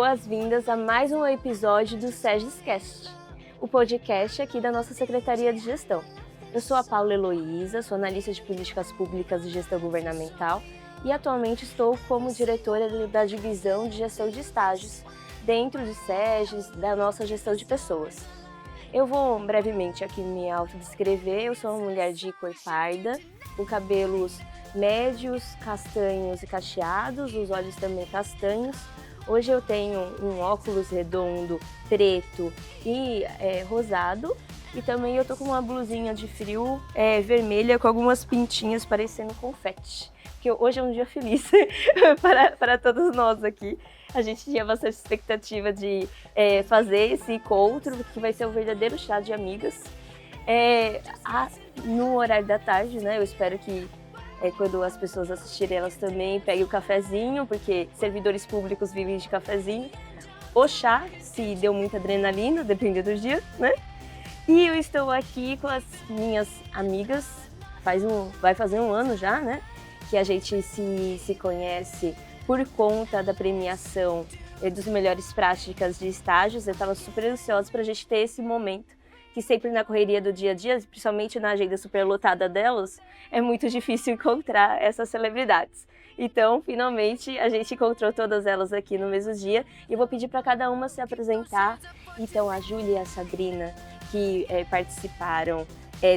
boas-vindas a mais um episódio do SEGEScast, o podcast aqui da nossa Secretaria de Gestão. Eu sou a Paula Heloísa, sou analista de políticas públicas e gestão governamental e atualmente estou como diretora da divisão de gestão de estágios dentro do SEGES, da nossa gestão de pessoas. Eu vou brevemente aqui me autodescrever. Eu sou uma mulher de cor parda, com cabelos médios, castanhos e cacheados, os olhos também castanhos. Hoje eu tenho um óculos redondo, preto e rosado. E também eu tô com uma blusinha de frio vermelha com algumas pintinhas parecendo confete. Porque hoje é um dia feliz para todos nós aqui. A gente tinha bastante expectativa de fazer esse encontro, que vai ser um verdadeiro chá de amigas. No horário da tarde, né? Eu espero que quando as pessoas assistirem, elas também peguem o cafezinho, porque servidores públicos vivem de cafezinho. O chá, se deu muita adrenalina, dependendo do dia, né? E eu estou aqui com as minhas amigas, vai fazer um ano já, né? Que a gente se conhece por conta da premiação dos melhores práticas de estágios. Eu estava super ansiosa para a gente ter esse momento, que sempre na correria do dia a dia, principalmente na agenda super lotada delas, é muito difícil encontrar essas celebridades. Então, finalmente, a gente encontrou todas elas aqui no mesmo dia e eu vou pedir para cada uma se apresentar. Então, a Júlia e a Sabrina, que participaram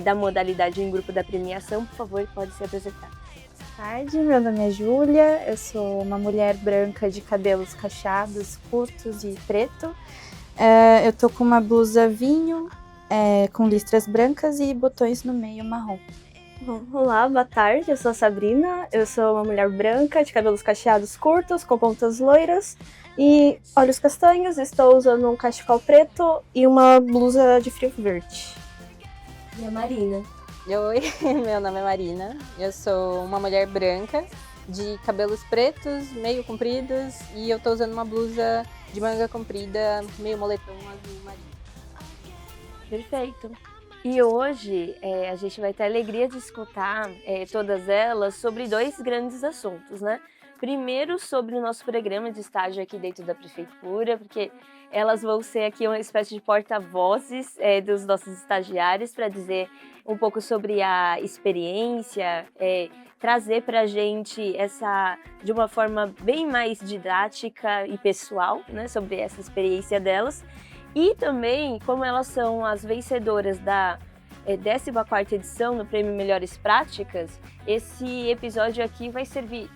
da modalidade em grupo da premiação, por favor, pode se apresentar. Boa tarde, meu nome é Júlia, eu sou uma mulher branca de cabelos cacheados, curtos e preto. Eu tô com uma blusa vinho, com listras brancas e botões no meio marrom. Bom, olá, boa tarde, eu sou a Sabrina, eu sou uma mulher branca de cabelos cacheados curtos, com pontas loiras e olhos castanhos. Estou usando um cachecol preto e uma blusa de frio verde. E a Marina? Oi, meu nome é Marina, eu sou uma mulher branca de cabelos pretos, meio compridos, e eu tô usando uma blusa de manga comprida, meio moletom azul marinho. Perfeito. E hoje a gente vai ter a alegria de escutar todas elas sobre dois grandes assuntos, né? Primeiro, sobre o nosso programa de estágio aqui dentro da prefeitura, porque elas vão ser aqui uma espécie de porta-vozes dos nossos estagiários para dizer um pouco sobre a experiência, trazer para a gente de uma forma bem mais didática e pessoal, né, sobre essa experiência delas. E também, como elas são as vencedoras da 14ª edição do Prêmio Melhores Práticas, esse episódio aqui vai servir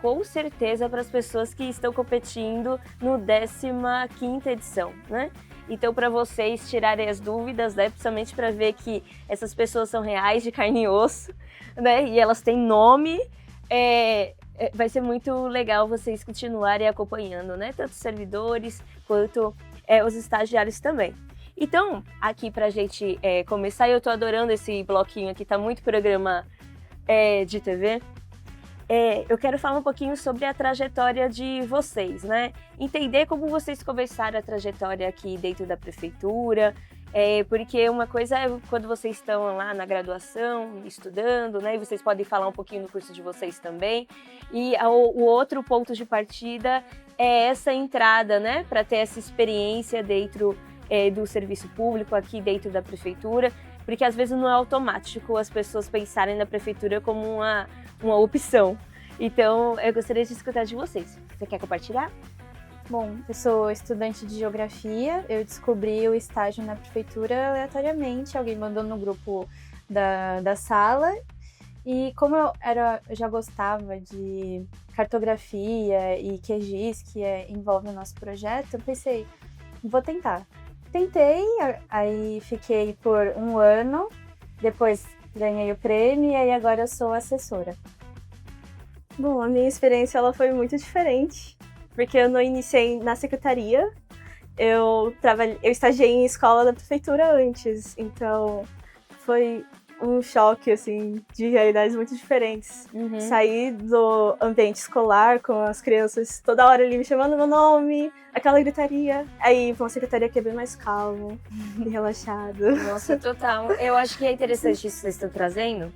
com certeza para as pessoas que estão competindo no 15ª edição, né? Então, para vocês tirarem as dúvidas, né, principalmente para ver que essas pessoas são reais, de carne e osso, né, e elas têm nome, vai ser muito legal vocês continuarem acompanhando, né, tanto os servidores quanto os estagiários também. Então, aqui para a gente começar, eu estou adorando esse bloquinho aqui, tá muito programa de TV. Eu quero falar um pouquinho sobre a trajetória de vocês, né? Entender como vocês começaram a trajetória aqui dentro da prefeitura, porque uma coisa é quando vocês estão lá na graduação, estudando, né? E vocês podem falar um pouquinho do curso de vocês também. E o outro ponto de partida é essa entrada, né? Para ter essa experiência dentro do serviço público, aqui dentro da prefeitura, porque às vezes não é automático as pessoas pensarem na prefeitura como uma opção. Então, eu gostaria de escutar de vocês. Você quer compartilhar? Bom, eu sou estudante de geografia, eu descobri o estágio na prefeitura aleatoriamente, alguém mandou no grupo da sala, e como eu já gostava de cartografia e QGIS, que envolve o nosso projeto, eu pensei, vou tentar. Tentei, aí fiquei por um ano, depois ganhei o prêmio e aí agora eu sou assessora. Bom, a minha experiência ela foi muito diferente, porque eu não iniciei na secretaria, eu estagiei em escola da prefeitura antes, então foi um choque, assim, de realidades muito diferentes. Uhum. Sair do ambiente escolar com as crianças toda hora ali me chamando meu nome, aquela gritaria. Aí pra uma secretaria que é bem mais calmo e relaxado. Nossa, total. Eu acho que é interessante isso que vocês estão trazendo.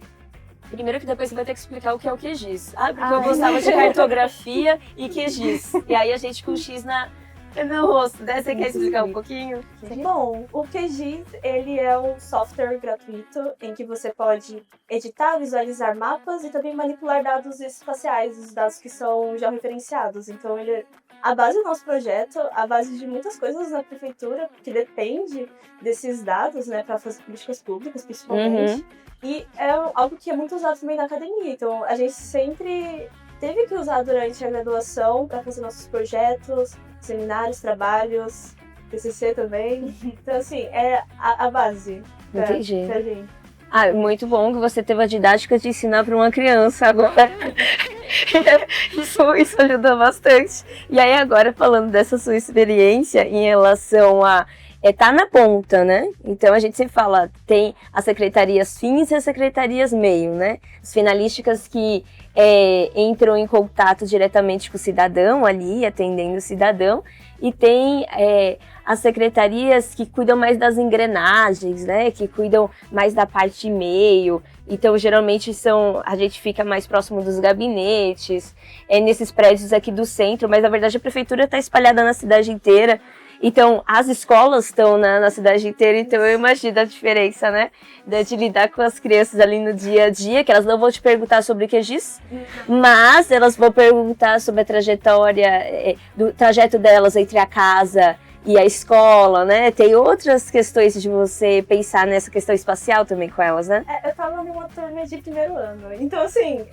Primeiro que depois você vai ter que explicar o que é o QGIS. Porque eu gostava de cartografia e QGIS. E aí a gente com o X no rosto, né? Você quer explicar um pouquinho? Bom, o QGIS, ele é um software gratuito em que você pode editar, visualizar mapas e também manipular dados espaciais, os dados que são georreferenciados. Então, ele é a base do nosso projeto, a base de muitas coisas na prefeitura, que depende desses dados, né, para fazer políticas públicas, principalmente. E é algo que é muito usado também na academia. Então, a gente sempre teve que usar durante a graduação para fazer nossos projetos, seminários, trabalhos, TCC também. Então, assim, é a base pra gente. Ah, muito bom que você teve a didática de ensinar para uma criança agora. Isso ajuda bastante. E aí agora, falando dessa sua experiência em relação a tá na ponta, né? Então a gente sempre fala, tem as secretarias fins e as secretarias meio, né? As finalísticas que entram em contato diretamente com o cidadão ali, atendendo o cidadão, e tem as secretarias que cuidam mais das engrenagens, né? Que cuidam mais da parte meio. Então, geralmente, a gente fica mais próximo dos gabinetes, nesses prédios aqui do centro, mas na verdade a prefeitura está espalhada na cidade inteira. Então, as escolas estão na cidade inteira, então eu imagino a diferença, né? De lidar com as crianças ali no dia a dia, que elas não vão te perguntar sobre o QGIS, mas elas vão perguntar sobre a trajetória, do trajeto delas entre a casa e a escola, né? Tem outras questões de você pensar nessa questão espacial também com elas, né? Eu tava numa turma de primeiro ano, então assim,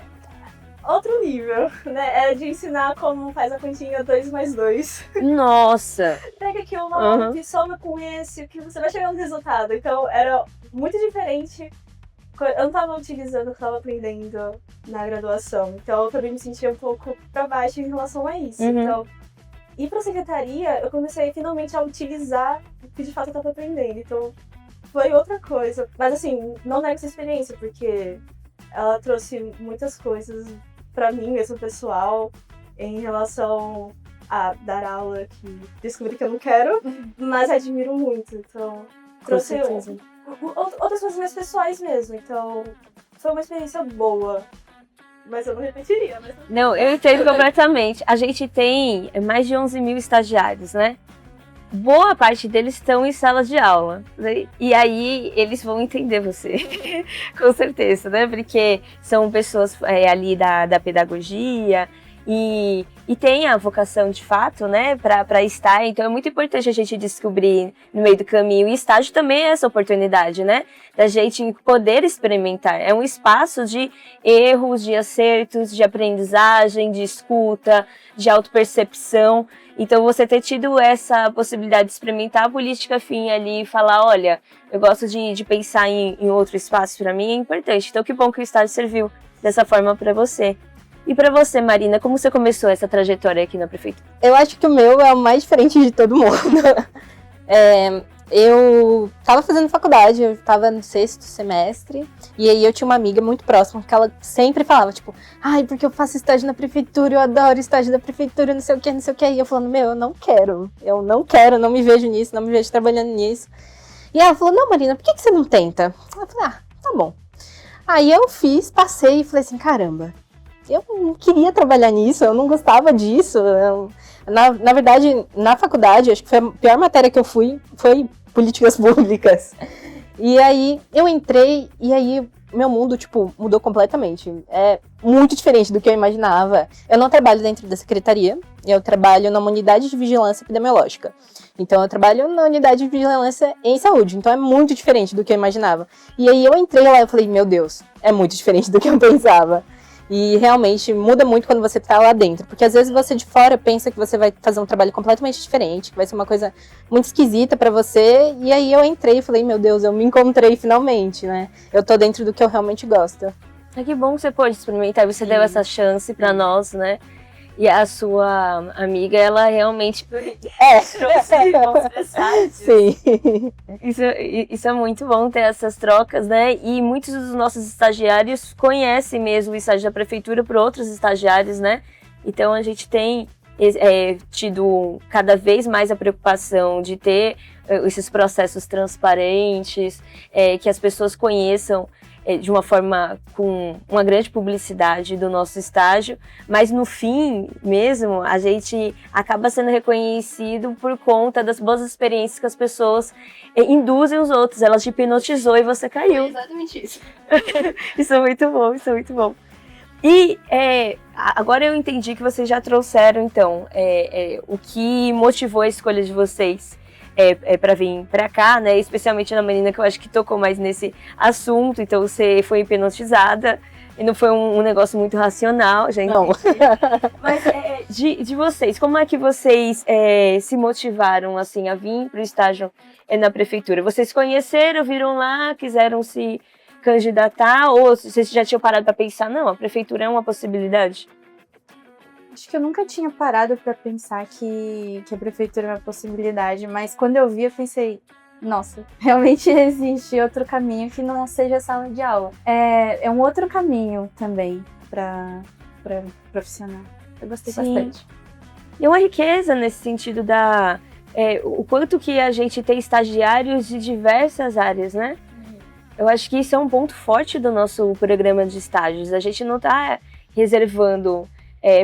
outro nível, né? É de ensinar como faz a continha 2 mais 2. Nossa! Pega aqui uma lápis, soma com esse, que você vai chegar no resultado. Então era muito diferente. Eu não tava utilizando o que eu tava aprendendo na graduação. Então eu também me sentia um pouco pra baixo em relação a isso. Então, ir pra secretaria, eu comecei finalmente a utilizar o que de fato eu tava aprendendo. Então foi outra coisa. Mas assim, não nego essa experiência, porque ela trouxe muitas coisas pra mim mesmo, pessoal, em relação a dar aula, que descobri que eu não quero, mas admiro muito. Então, trouxe outras coisas mais pessoais mesmo. Então, foi uma experiência boa. Mas eu não repetiria, né? Não, eu entendo completamente. A gente tem mais de 11 mil estagiários, né? Boa parte deles estão em sala de aula, né? E aí eles vão entender você, com certeza, né? Porque são pessoas ali da pedagogia e tem a vocação de fato, né, para estar. Então é muito importante a gente descobrir no meio do caminho. E estágio também é essa oportunidade, né, da gente poder experimentar. É um espaço de erros, de acertos, de aprendizagem, de escuta, de autopercepção. Então você ter tido essa possibilidade de experimentar a política fim ali e falar, olha, eu gosto de pensar em outro espaço, para mim é importante. Então que bom que o estágio serviu dessa forma para você. E para você, Marina, como você começou essa trajetória aqui na prefeitura? Eu acho que o meu é o mais diferente de todo mundo. Eu tava fazendo faculdade, eu tava no 6º semestre, e aí eu tinha uma amiga muito próxima, que ela sempre falava, tipo, ai, porque eu faço estágio na prefeitura, eu adoro estágio da prefeitura, não sei o que, e eu falando, eu não quero, não me vejo nisso, não me vejo trabalhando nisso. E ela falou, não, Marina, por que você não tenta? Eu falei, tá bom. Aí eu fiz, passei e falei assim, caramba, eu não queria trabalhar nisso, eu não gostava disso. Na verdade, na faculdade, acho que foi a pior matéria que eu fui, foi políticas públicas. E aí eu entrei e aí meu mundo, tipo, mudou completamente. É muito diferente do que eu imaginava. Eu não trabalho dentro da secretaria, eu trabalho numa unidade de vigilância epidemiológica. Então eu trabalho na unidade de vigilância em saúde, então é muito diferente do que eu imaginava. E aí eu entrei lá e falei, meu Deus, é muito diferente do que eu pensava. E realmente muda muito quando você tá lá dentro. Porque às vezes você de fora pensa que você vai fazer um trabalho completamente diferente, que vai ser uma coisa muito esquisita pra você. E aí eu entrei e falei, meu Deus, eu me encontrei finalmente, né? Eu tô dentro do que eu realmente gosto. Que bom que você pôde experimentar, você deu essa chance pra nós, né? E a sua amiga, ela realmente trouxe bons presságios. Sim. Isso é muito bom ter essas trocas, né? E muitos dos nossos estagiários conhecem mesmo o estágio da prefeitura por outros estagiários, né? Então a gente tem tido cada vez mais a preocupação de ter esses processos transparentes, que as pessoas conheçam de uma forma com uma grande publicidade do nosso estágio, mas no fim mesmo a gente acaba sendo reconhecido por conta das boas experiências que as pessoas induzem os outros. Elas te hipnotizou e você caiu. É exatamente isso. Isso é muito bom, isso é muito bom. E agora eu entendi que vocês já trouxeram, então, o que motivou a escolha de vocês para vir para cá, né? Especialmente na menina que eu acho que tocou mais nesse assunto. Então você foi hipnotizada e não foi um negócio muito racional, já entendi. Mas de vocês, como é que vocês se motivaram assim a vir para o estágio na prefeitura? Vocês conheceram, viram lá, quiseram se candidatar, ou vocês já tinham parado para pensar, não, a prefeitura é uma possibilidade? Acho que eu nunca tinha parado para pensar que a prefeitura é uma possibilidade, mas quando eu vi, eu pensei, nossa, realmente existe outro caminho que não seja sala de aula. É um outro caminho também para profissional. Eu gostei bastante. E uma riqueza nesse sentido o quanto que a gente tem estagiários de diversas áreas, né? Eu acho que isso é um ponto forte do nosso programa de estágios. A gente não está reservando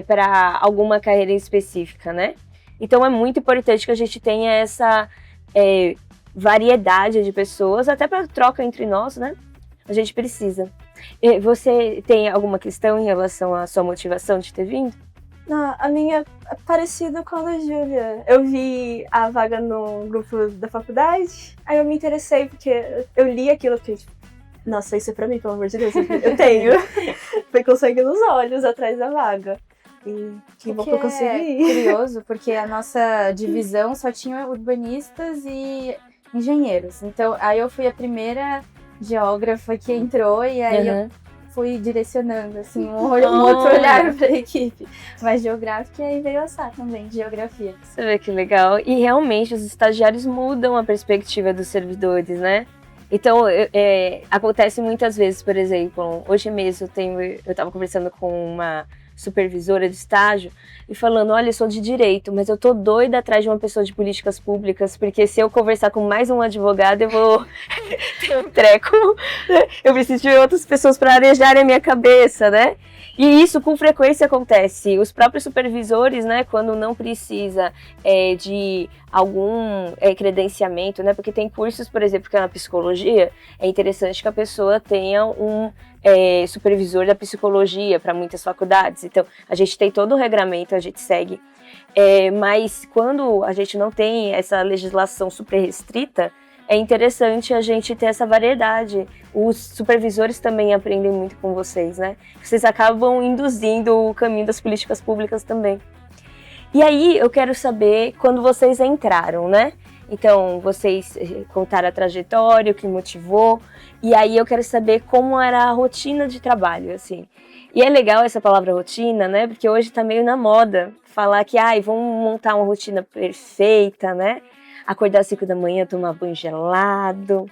para alguma carreira específica, né? Então é muito importante que a gente tenha essa variedade de pessoas, até para troca entre nós, né? A gente precisa. Você tem alguma questão em relação à sua motivação de ter vindo? Não, a minha é parecida com a da Júlia. Eu vi a vaga no grupo da faculdade, aí eu me interessei porque eu li aquilo e fiquei tipo, nossa, isso é pra mim, pelo amor de Deus, eu tenho. Foi com sangue nos olhos atrás da vaga. E que bom que eu consegui. É curioso, porque a nossa divisão só tinha urbanistas e engenheiros. Então, aí eu fui a primeira geógrafa que entrou e aí eu fui direcionando, assim, um outro olhar para a equipe. Mas geográfica, e aí veio a Sá também, geografia. Você vê que legal. E realmente os estagiários mudam a perspectiva dos servidores, né? Então, acontece muitas vezes, por exemplo, hoje mesmo eu estava conversando com uma supervisora de estágio e falando, olha, eu sou de direito, mas eu tô doida atrás de uma pessoa de políticas públicas, porque se eu conversar com mais um advogado, eu vou ter um treco, eu preciso de outras pessoas para arejarem a minha cabeça, né? E isso com frequência acontece. Os próprios supervisores, né, quando não precisa de algum credenciamento, né, porque tem cursos, por exemplo, que é na psicologia, é interessante que a pessoa tenha um supervisor da psicologia para muitas faculdades. Então, a gente tem todo o regramento, a gente segue. Mas quando a gente não tem essa legislação super restrita, é interessante a gente ter essa variedade. Os supervisores também aprendem muito com vocês, né? Vocês acabam induzindo o caminho das políticas públicas também. E aí, eu quero saber quando vocês entraram, né? Então, vocês contaram a trajetória, o que motivou, e aí eu quero saber como era a rotina de trabalho, assim. E é legal essa palavra rotina, né? Porque hoje tá meio na moda falar que, vamos montar uma rotina perfeita, né? Acordar às 5 da manhã, tomar banho gelado,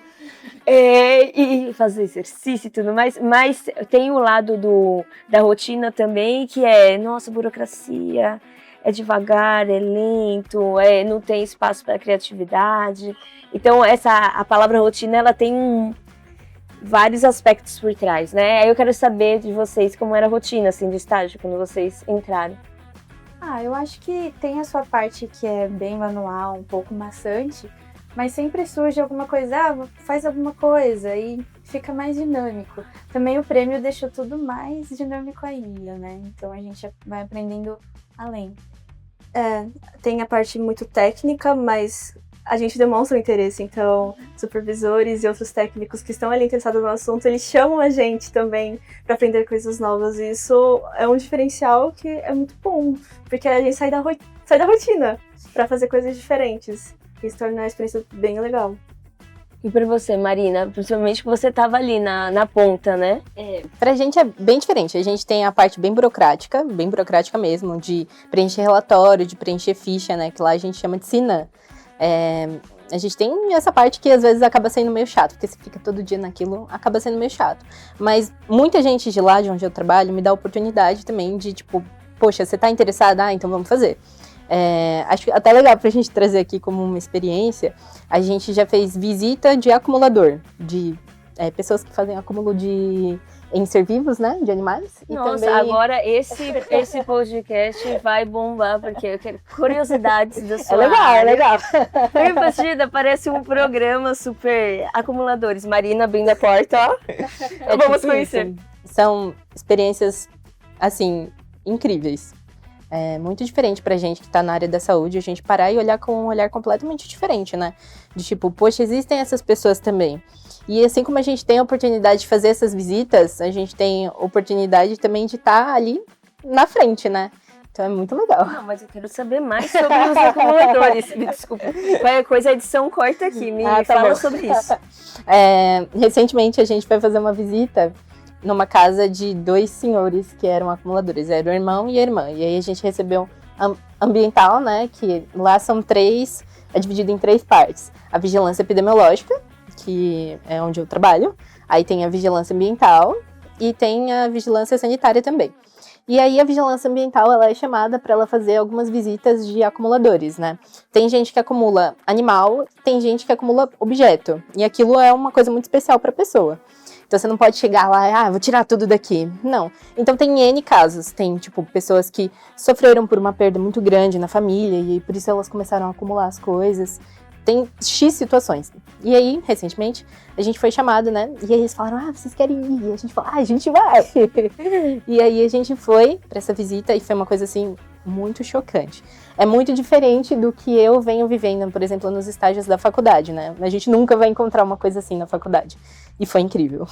e fazer exercício e tudo mais. Mas tem o lado da rotina também, que nossa, burocracia, é devagar, é lento, não tem espaço para criatividade. Então, a palavra rotina, ela tem vários aspectos por trás, né? Aí eu quero saber de vocês como era a rotina, assim, de estágio, quando vocês entraram. Eu acho que tem a sua parte que é bem manual, um pouco maçante, mas sempre surge alguma coisa, faz alguma coisa e fica mais dinâmico. Também o prêmio deixou tudo mais dinâmico ainda, né? Então a gente vai aprendendo além. Tem a parte muito técnica, mas a gente demonstra o interesse. Então, supervisores e outros técnicos que estão ali interessados no assunto, eles chamam a gente também para aprender coisas novas. E isso é um diferencial que é muito bom, porque a gente sai da rotina para fazer coisas diferentes. Isso torna a experiência bem legal. E para você, Marina, principalmente que você estava ali na ponta, né? Pra gente é bem diferente. A gente tem a parte bem burocrática mesmo, de preencher relatório, de preencher ficha, né? Que lá a gente chama de SINAM. A gente tem essa parte que às vezes acaba sendo meio chato, porque se fica todo dia naquilo, acaba sendo meio chato. Mas muita gente de lá, de onde eu trabalho, me dá a oportunidade também de, tipo, poxa, você tá interessada? Então vamos fazer. Acho até legal pra gente trazer aqui como uma experiência. A gente já fez visita de acumulador, de pessoas que fazem acúmulo em ser vivos, né, de animais. E Nossa, também... agora esse podcast vai bombar, porque eu quero curiosidades da sua É área. legal. Foi Partida parece um programa super acumuladores. Marina abrindo a porta, ó. Vamos tipo conhecer. isso. São experiências, assim, incríveis. É muito diferente pra gente que tá na área da saúde, a gente parar e olhar com um olhar completamente diferente, né? De tipo, poxa, existem essas pessoas também. E assim como a gente tem a oportunidade de fazer essas visitas, a gente tem oportunidade também de estar ali na frente, né? Então é muito legal. Não, mas eu quero saber mais sobre os acumuladores. Me desculpa. Qualquer coisa, a edição corta aqui. Me fala sobre isso. Recentemente a gente foi fazer uma visita numa casa de 2 senhores que eram acumuladores. Era o irmão e a irmã. E aí a gente recebeu ambiental, né? Que lá são 3, é dividido em 3 partes. A vigilância epidemiológica, que é onde eu trabalho. Aí tem a vigilância ambiental e tem a vigilância sanitária também. E aí a vigilância ambiental, ela é chamada para ela fazer algumas visitas de acumuladores, né? Tem gente que acumula animal, tem gente que acumula objeto. E aquilo é uma coisa muito especial para a pessoa. Então você não pode chegar lá e, vou tirar tudo daqui. Não. Então tem N casos. Tem, tipo, pessoas que sofreram por uma perda muito grande na família e por isso elas começaram a acumular as coisas. Tem X situações. E aí, recentemente, a gente foi chamado, né? E aí eles falaram, vocês querem ir? E a gente falou, a gente vai! E aí a gente foi pra essa visita e foi uma coisa, assim, muito chocante. É muito diferente do que eu venho vivendo, por exemplo, nos estágios da faculdade, né? A gente nunca vai encontrar uma coisa assim na faculdade. E foi incrível.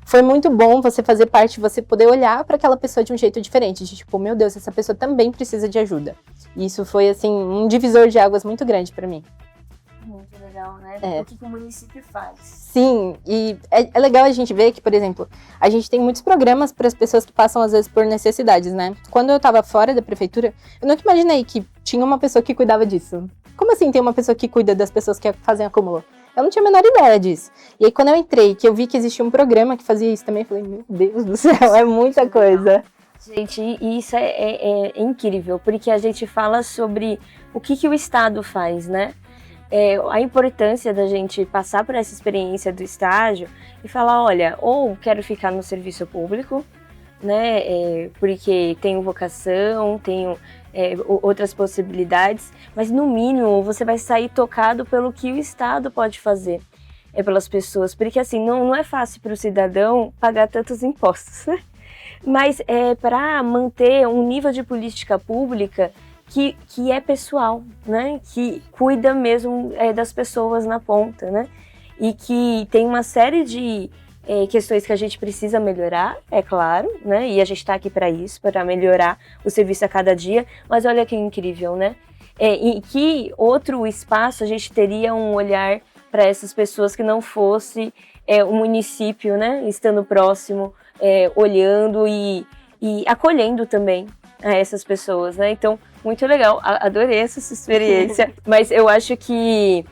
Foi muito bom você fazer parte, você poder olhar para aquela pessoa de um jeito diferente. De tipo, meu Deus, essa pessoa também precisa de ajuda. E isso foi, assim, um divisor de águas muito grande para mim. Muito legal, né? O que o município faz. Sim, e é legal a gente ver que, por exemplo, a gente tem muitos programas para as pessoas que passam, às vezes, por necessidades, né? Quando eu estava fora da prefeitura, eu nunca imaginei que tinha uma pessoa que cuidava disso. Como assim tem uma pessoa que cuida das pessoas que fazem acúmulo? Eu não tinha a menor ideia disso. E aí, quando eu entrei, que eu vi que existia um programa que fazia isso também, eu falei, meu Deus do céu, é muita coisa. Gente, e isso é incrível, porque a gente fala sobre o que o Estado faz, né? A importância da gente passar por essa experiência do estágio e falar, olha, ou quero ficar no serviço público, né, porque tenho vocação, tenho outras possibilidades, mas no mínimo você vai sair tocado pelo que o Estado pode fazer pelas pessoas, porque assim, não é fácil para o cidadão pagar tantos impostos, né? Mas para manter um nível de política pública que é pessoal, né? Que cuida mesmo das pessoas na ponta, né? E que tem uma série de questões que a gente precisa melhorar, é claro, né? E a gente está aqui para isso, para melhorar o serviço a cada dia. Mas olha que incrível, né? Em que outro espaço a gente teria um olhar para essas pessoas que não fosse o município, né? Estando próximo, olhando e acolhendo também a essas pessoas, né? Então, muito legal, adorei essa sua experiência, mas eu acho que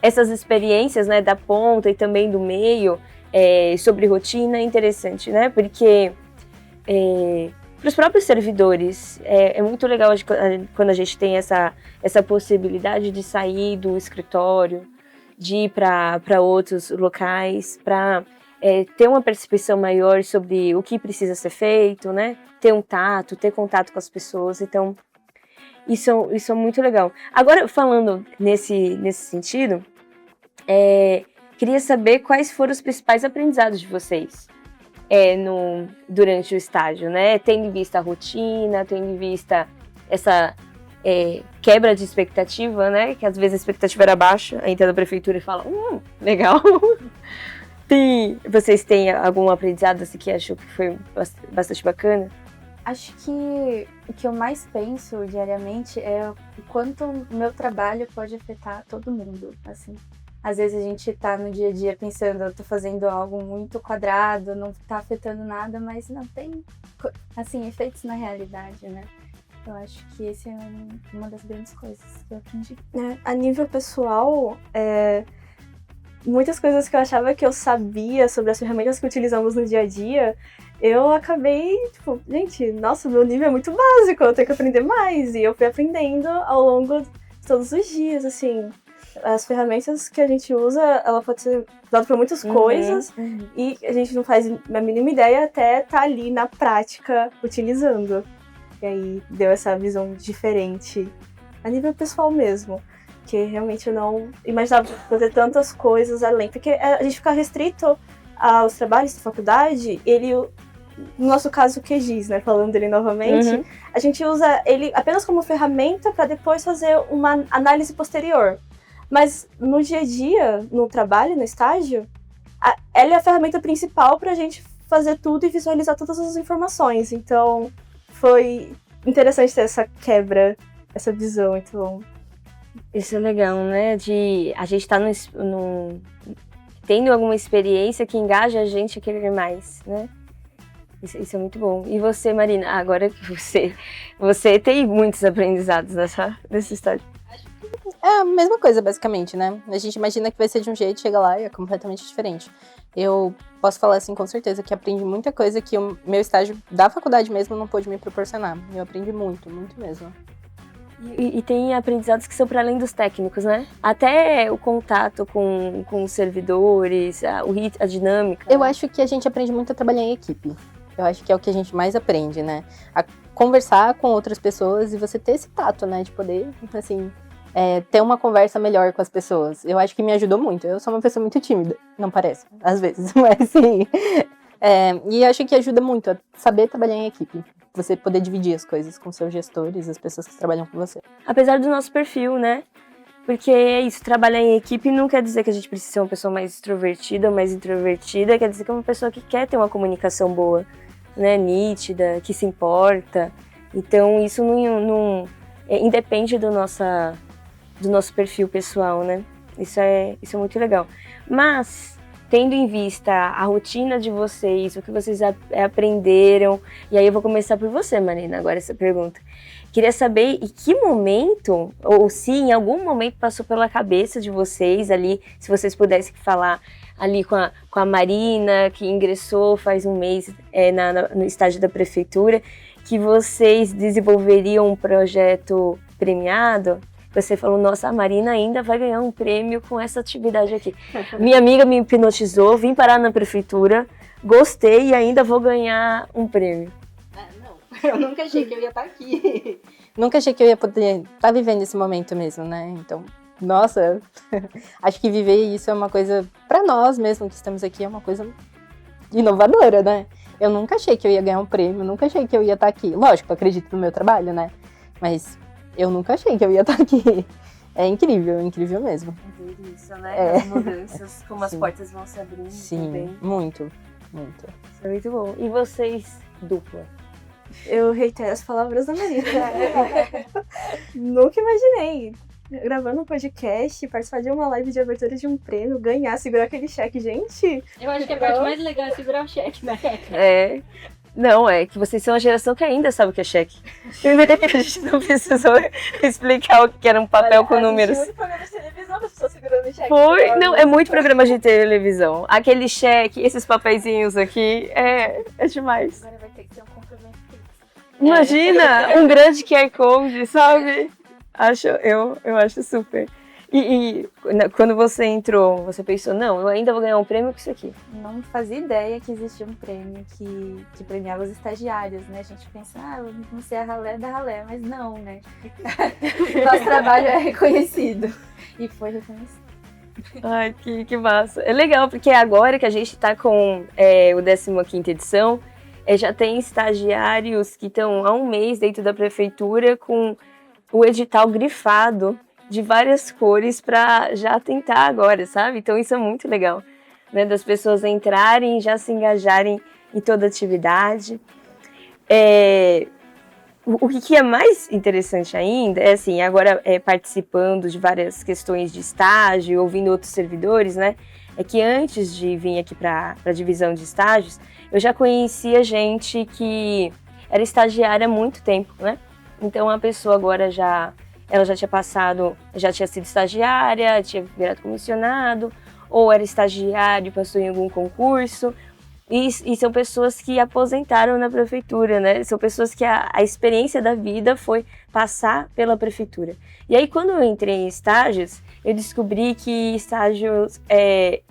essas experiências, né, da ponta e também do meio, sobre rotina é interessante, né? Porque para os próprios servidores é muito legal quando a gente tem essa possibilidade de sair do escritório, de ir para outros locais, para ter uma percepção maior sobre o que precisa ser feito, né? Ter um tato, ter contato com as pessoas. Então, isso é muito legal. Agora, falando nesse sentido, queria saber quais foram os principais aprendizados de vocês durante o estágio, né? Tendo em vista a rotina, tendo em vista essa quebra de expectativa, né? Que às vezes a expectativa era baixa, aí entra na prefeitura e fala, legal. Vocês têm algum aprendizado assim, que achou que foi bastante bacana? Acho que o que eu mais penso diariamente é o quanto o meu trabalho pode afetar todo mundo, assim. Às vezes a gente tá no dia a dia pensando, eu tô fazendo algo muito quadrado, não tá afetando nada, mas não tem, assim, efeitos na realidade, né? Eu acho que esse é uma das grandes coisas que eu aprendi. A nível pessoal, muitas coisas que eu achava que eu sabia sobre as ferramentas que utilizamos no dia a dia, eu acabei, tipo, gente, nossa, meu nível é muito básico, eu tenho que aprender mais. E eu fui aprendendo ao longo de todos os dias, assim. As ferramentas que a gente usa, ela pode ser usada para muitas coisas e a gente não faz a mínima ideia até estar ali na prática utilizando. E aí deu essa visão diferente a nível pessoal mesmo, que realmente eu não imaginava fazer tantas coisas além, porque a gente fica restrito aos trabalhos da faculdade, no nosso caso o QGIS, né, falando dele novamente, a gente usa ele apenas como ferramenta para depois fazer uma análise posterior. Mas no dia a dia, no trabalho, no estágio, ela é a ferramenta principal para a gente fazer tudo e visualizar todas as informações. Então, foi interessante ter essa quebra, essa visão. Então, isso é legal, né? A gente tá tendo alguma experiência que engaja a gente a querer mais, né? Isso é muito bom. E você, Marina, agora que você tem muitos aprendizados nesse estágio. É a mesma coisa, basicamente, né? A gente imagina que vai ser de um jeito, chega lá e é completamente diferente. Eu posso falar, assim, com certeza, que aprendi muita coisa que o meu estágio da faculdade mesmo não pôde me proporcionar. Eu aprendi muito, muito mesmo. E tem aprendizados que são para além dos técnicos, né? Até o contato com os servidores, a dinâmica. Eu acho que a gente aprende muito a trabalhar em equipe. Eu acho que é o que a gente mais aprende, né? A conversar com outras pessoas e você ter esse tato, né? De poder, assim, ter uma conversa melhor com as pessoas. Eu acho que me ajudou muito. Eu sou uma pessoa muito tímida, não parece, às vezes, mas sim. E acho que ajuda muito a saber trabalhar em equipe. Você poder dividir as coisas com seus gestores, as pessoas que trabalham com você. Apesar do nosso perfil, né? Porque é isso, trabalhar em equipe não quer dizer que a gente precisa ser uma pessoa mais extrovertida ou mais introvertida, quer dizer que é uma pessoa que quer ter uma comunicação boa, né? Nítida, que se importa. Então isso não independe do nosso perfil pessoal, né? Isso é muito legal. Mas, tendo em vista a rotina de vocês, o que vocês aprenderam, e aí eu vou começar por você, Marina, agora essa pergunta. Queria saber em que momento, ou se em algum momento passou pela cabeça de vocês ali, se vocês pudessem falar ali com a Marina, que ingressou faz um mês no estágio da prefeitura, que vocês desenvolveriam um projeto premiado. Você falou, nossa, a Marina ainda vai ganhar um prêmio com essa atividade aqui. Minha amiga me hipnotizou, vim parar na prefeitura, gostei e ainda vou ganhar um prêmio. Não, eu nunca achei que eu ia estar aqui. Nunca achei que eu ia poder estar vivendo esse momento mesmo, né? Então, nossa, acho que viver isso é uma coisa, para nós mesmo que estamos aqui, é uma coisa inovadora, né? Eu nunca achei que eu ia ganhar um prêmio, nunca achei que eu ia estar aqui. Lógico, eu acredito no meu trabalho, né? Mas eu nunca achei que eu ia estar aqui. É incrível mesmo. Ver isso, né? As mudanças, como as portas vão se abrindo. Sim, também. muito. Isso é muito bom. E vocês, dupla? eu reitero as palavras da Marina. Nunca imaginei. Gravando um podcast, participar de uma live de abertura de um prêmio, ganhar, segurar aquele cheque, gente. Eu acho que a parte mais legal é segurar o cheque, né? Não, é que vocês são uma geração que ainda sabe o que é cheque. A gente não precisou explicar o que era um papel com números. Foi programa de televisão das pessoas segurando cheque. Foi, não, é muito programa de televisão. Aquele cheque, esses papeizinhos aqui, é demais. Agora vai ter que ter um complemento fixo. Imagina, um grande QR Code, sabe? Eu acho super. E quando você entrou, você pensou, não, eu ainda vou ganhar um prêmio com isso aqui. Não fazia ideia que existia um prêmio que premiava os estagiários, né? A gente pensa, eu não sei a ralé da ralé, mas não, né? Nosso trabalho é reconhecido. E foi reconhecido. Ai, que massa. É legal, porque agora que a gente tá com o 15ª edição, já tem estagiários que estão há um mês dentro da prefeitura com o edital grifado de várias cores para já tentar agora, sabe? Então isso é muito legal, né? Das pessoas entrarem e já se engajarem em toda a atividade. O que é mais interessante ainda é assim, agora participando de várias questões de estágio, ouvindo outros servidores, né? É que antes de vir aqui para a divisão de estágios, eu já conhecia gente que era estagiária há muito tempo, né? Então a pessoa agora ela já tinha passado, já tinha sido estagiária, tinha virado comissionado, ou era estagiário e passou em algum concurso. E são pessoas que aposentaram na prefeitura, né? São pessoas que a experiência da vida foi passar pela prefeitura. E aí, quando eu entrei em estágios, eu descobri que estágios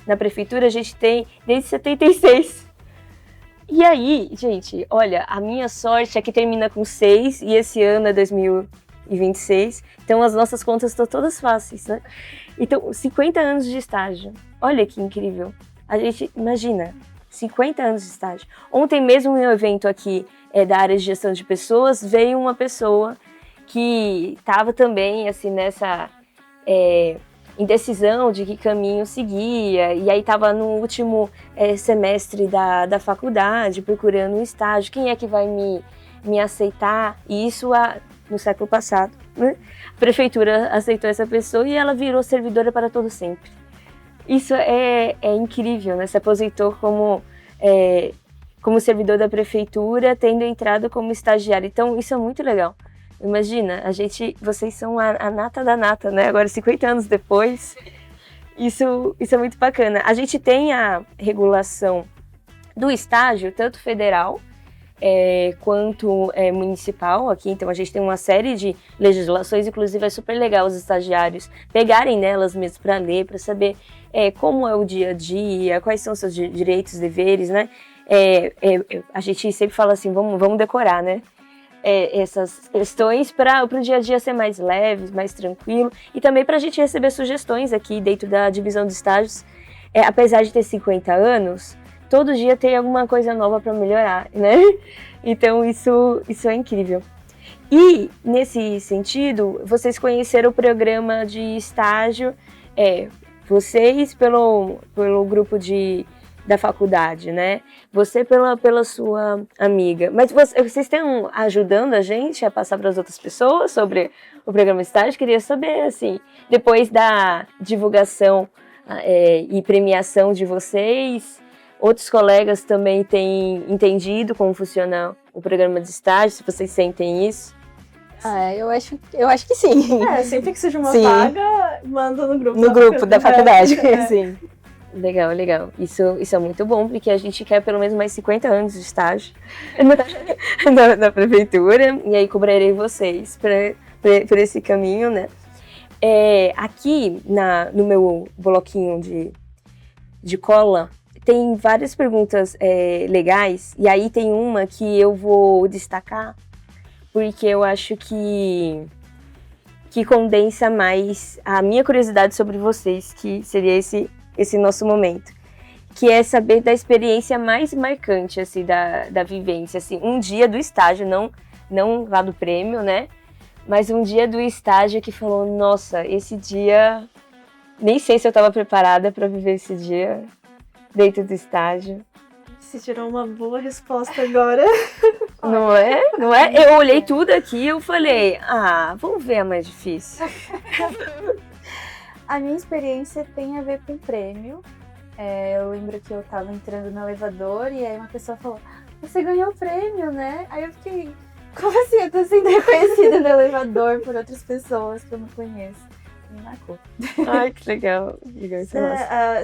na prefeitura a gente tem desde 76. E aí, gente, olha, a minha sorte é que termina com 6 e esse ano é 2026, então as nossas contas estão todas fáceis, né? Então, 50 anos de estágio, olha que incrível. A gente, imagina, 50 anos de estágio. Ontem mesmo em um evento aqui da área de gestão de pessoas, veio uma pessoa que estava também, assim, nessa indecisão de que caminho seguia, e aí estava no último semestre da faculdade, procurando um estágio, quem é que vai me aceitar? E isso no século passado, né? A prefeitura aceitou essa pessoa e ela virou servidora para todo sempre. Isso é incrível, né? Se aposentou como servidor da prefeitura, tendo entrado como estagiário. Então, isso é muito legal. Imagina, vocês são a nata da nata, né? Agora, 50 anos depois, isso é muito bacana. A gente tem a regulação do estágio, tanto federal quanto municipal aqui. Então, a gente tem uma série de legislações, inclusive é super legal os estagiários pegarem nelas mesmo para ler, para saber como é o dia a dia, quais são os seus direitos, deveres, né? A gente sempre fala assim, vamos decorar, né? Essas questões para o dia a dia ser mais leve, mais tranquilo, e também para a gente receber sugestões aqui dentro da divisão de estágios. Apesar de ter 50 anos, todo dia tem alguma coisa nova para melhorar, né? Então isso é incrível. E nesse sentido, vocês conheceram o programa de estágio, vocês pelo grupo da faculdade, né? Você pela sua amiga. Mas vocês estão ajudando a gente a passar para as outras pessoas sobre o programa de estágio? Queria saber, assim, depois da divulgação e premiação de vocês, outros colegas também têm entendido como funciona o programa de estágio, se vocês sentem isso? Eu acho que sim. Sempre que seja uma Sim. vaga, manda no grupo. No grupo da faculdade, sim. Legal. Isso é muito bom, porque a gente quer pelo menos mais 50 anos de estágio na prefeitura, e aí cobrarei vocês por esse caminho, né? Aqui no meu bloquinho de cola, tem várias perguntas legais, e aí tem uma que eu vou destacar, porque eu acho que condensa mais a minha curiosidade sobre vocês, que seria esse nosso momento, que é saber da experiência mais marcante, assim, da vivência, assim, um dia do estágio, não lá do prêmio, né, mas um dia do estágio que falou, nossa, esse dia, nem sei se eu estava preparada para viver esse dia dentro do estágio. Você tirou uma boa resposta agora. Não é? Eu olhei tudo aqui e eu falei, vamos ver a mais difícil. A minha experiência tem a ver com prêmio. Eu lembro que eu tava entrando no elevador e aí uma pessoa falou, você ganhou o prêmio, né? Aí eu fiquei, como assim? Eu tô sendo reconhecida no elevador por outras pessoas que eu não conheço. Me marcou. Ai, que legal.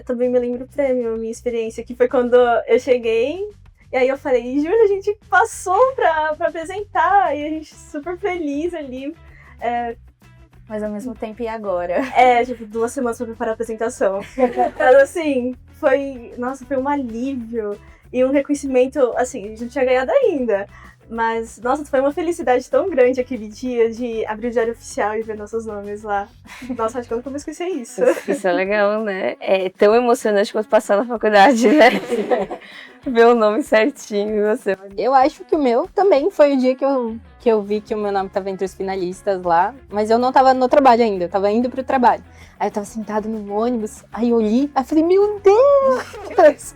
Também me lembro o prêmio, minha experiência, que foi quando eu cheguei. E aí eu falei, Júlia, a gente passou pra apresentar. E a gente super feliz ali. Mas ao mesmo tempo, e agora? Tipo, 2 semanas pra preparar a apresentação. Mas assim, foi um alívio e um reconhecimento, assim, a gente não tinha ganhado ainda. Mas, nossa, foi uma felicidade tão grande aquele dia de abrir o diário oficial e ver nossos nomes lá. Nossa, acho que eu nunca vou esquecer isso. Isso é legal, né? É tão emocionante quanto passar na faculdade, né? Ver o nome certinho e você. Eu acho que o meu também foi o dia que eu vi que o meu nome estava entre os finalistas lá, mas eu não estava no trabalho ainda, eu estava indo pro trabalho. Aí eu estava sentada no ônibus, aí eu olhei, aí falei, meu Deus!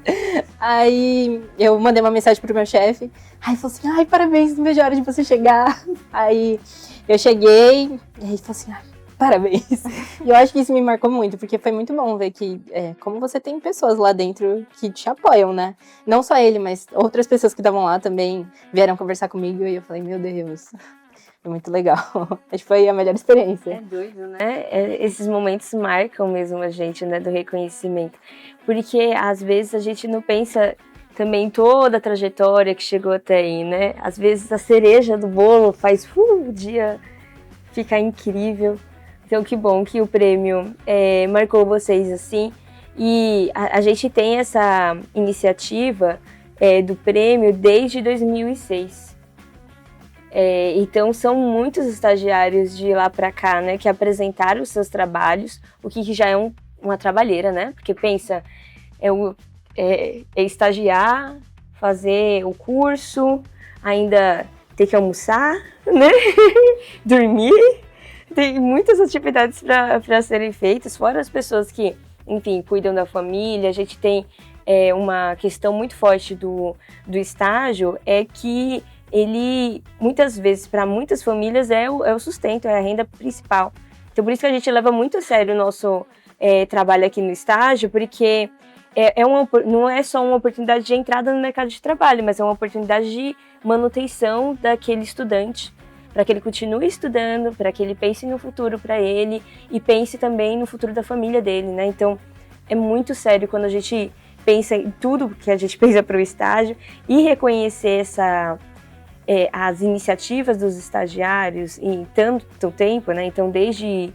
Aí eu mandei uma mensagem pro meu chefe, aí ele falou assim, ai, parabéns, não vejo a hora de você chegar. Aí eu cheguei, e aí ele falou assim, parabéns. E eu acho que isso me marcou muito, porque foi muito bom ver que como você tem pessoas lá dentro que te apoiam, né? Não só ele, mas outras pessoas que estavam lá também vieram conversar comigo e eu falei, meu Deus, foi muito legal. Acho que foi a melhor experiência. É doido, né? Esses momentos marcam mesmo a gente, né, do reconhecimento. Porque às vezes a gente não pensa também toda a trajetória que chegou até aí, né? Às vezes a cereja do bolo faz o dia ficar incrível. Então, que bom que o prêmio marcou vocês assim. E a gente tem essa iniciativa do prêmio desde 2006. Então, são muitos estagiários de lá para cá, né, que apresentaram os seus trabalhos, o que já é uma trabalheira, né? Porque pensa, estagiar, fazer o curso, ainda ter que almoçar, né? Dormir. Tem muitas atividades para serem feitas, fora as pessoas que, enfim, cuidam da família. A gente tem uma questão muito forte do estágio, é que ele, muitas vezes, para muitas famílias, é o sustento, é a renda principal. Então, por isso que a gente leva muito a sério o nosso trabalho aqui no estágio, porque não é só uma oportunidade de entrada no mercado de trabalho, mas é uma oportunidade de manutenção daquele estudante, para que ele continue estudando, para que ele pense no futuro para ele e pense também no futuro da família dele, né? Então, é muito sério quando a gente pensa em tudo que a gente pensa para o estágio e reconhecer as iniciativas dos estagiários em tanto tempo, né? Então, desde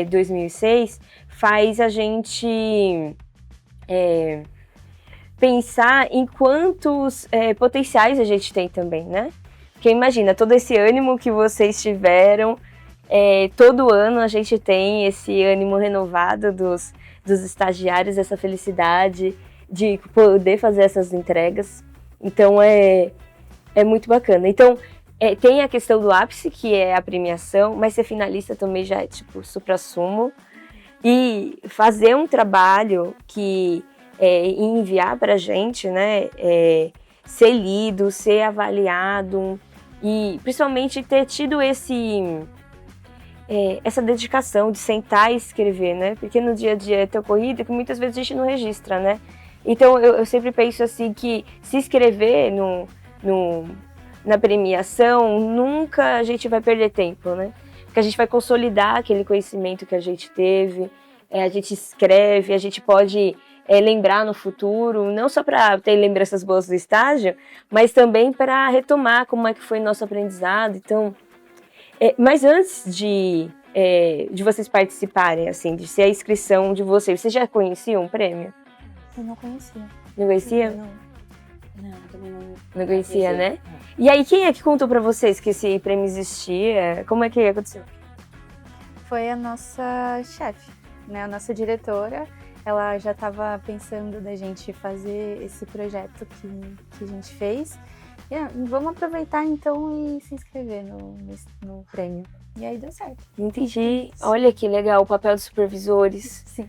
2006, faz a gente pensar em quantos potenciais a gente tem também, né? Porque imagina, todo esse ânimo que vocês tiveram, todo ano a gente tem esse ânimo renovado dos estagiários, essa felicidade de poder fazer essas entregas. Então, é muito bacana. Então, tem a questão do ápice, que é a premiação, mas ser finalista também já é, tipo, suprassumo. E fazer um trabalho que enviar pra gente, né, ser lido, ser avaliado e principalmente ter tido essa dedicação de sentar e escrever, né, porque no dia a dia é tão corrido que muitas vezes a gente não registra, né. Então eu sempre penso assim que se inscrever na premiação, nunca a gente vai perder tempo, né, porque a gente vai consolidar aquele conhecimento que a gente teve, a gente escreve, a gente pode lembrar no futuro, não só para ter lembranças boas do estágio, mas também para retomar como é que foi nosso aprendizado. Então, mas antes de vocês participarem, assim, de ser a inscrição de vocês já conheciam o prêmio? Eu não conhecia. Não conhecia? Não, também não. Não conhecia, né? E aí, quem é que contou para vocês que esse prêmio existia? Como é que aconteceu? Foi a nossa chefe, né? A nossa diretora. Ela já estava pensando da gente fazer esse projeto que a gente fez. E, vamos aproveitar então e se inscrever no prêmio. E aí deu certo. Entendi. Olha que legal o papel dos supervisores. Sim.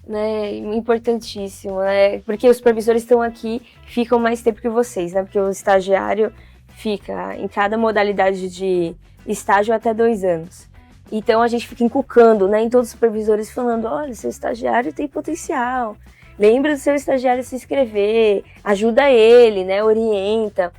Né? Importantíssimo, né? Porque os supervisores estão aqui, ficam mais tempo que vocês, né? Porque o estagiário fica em cada modalidade de estágio até 2 anos. Então, a gente fica encucando, né, em todos os supervisores, falando, olha, seu estagiário tem potencial, lembra do seu estagiário se inscrever, ajuda ele, né, orienta.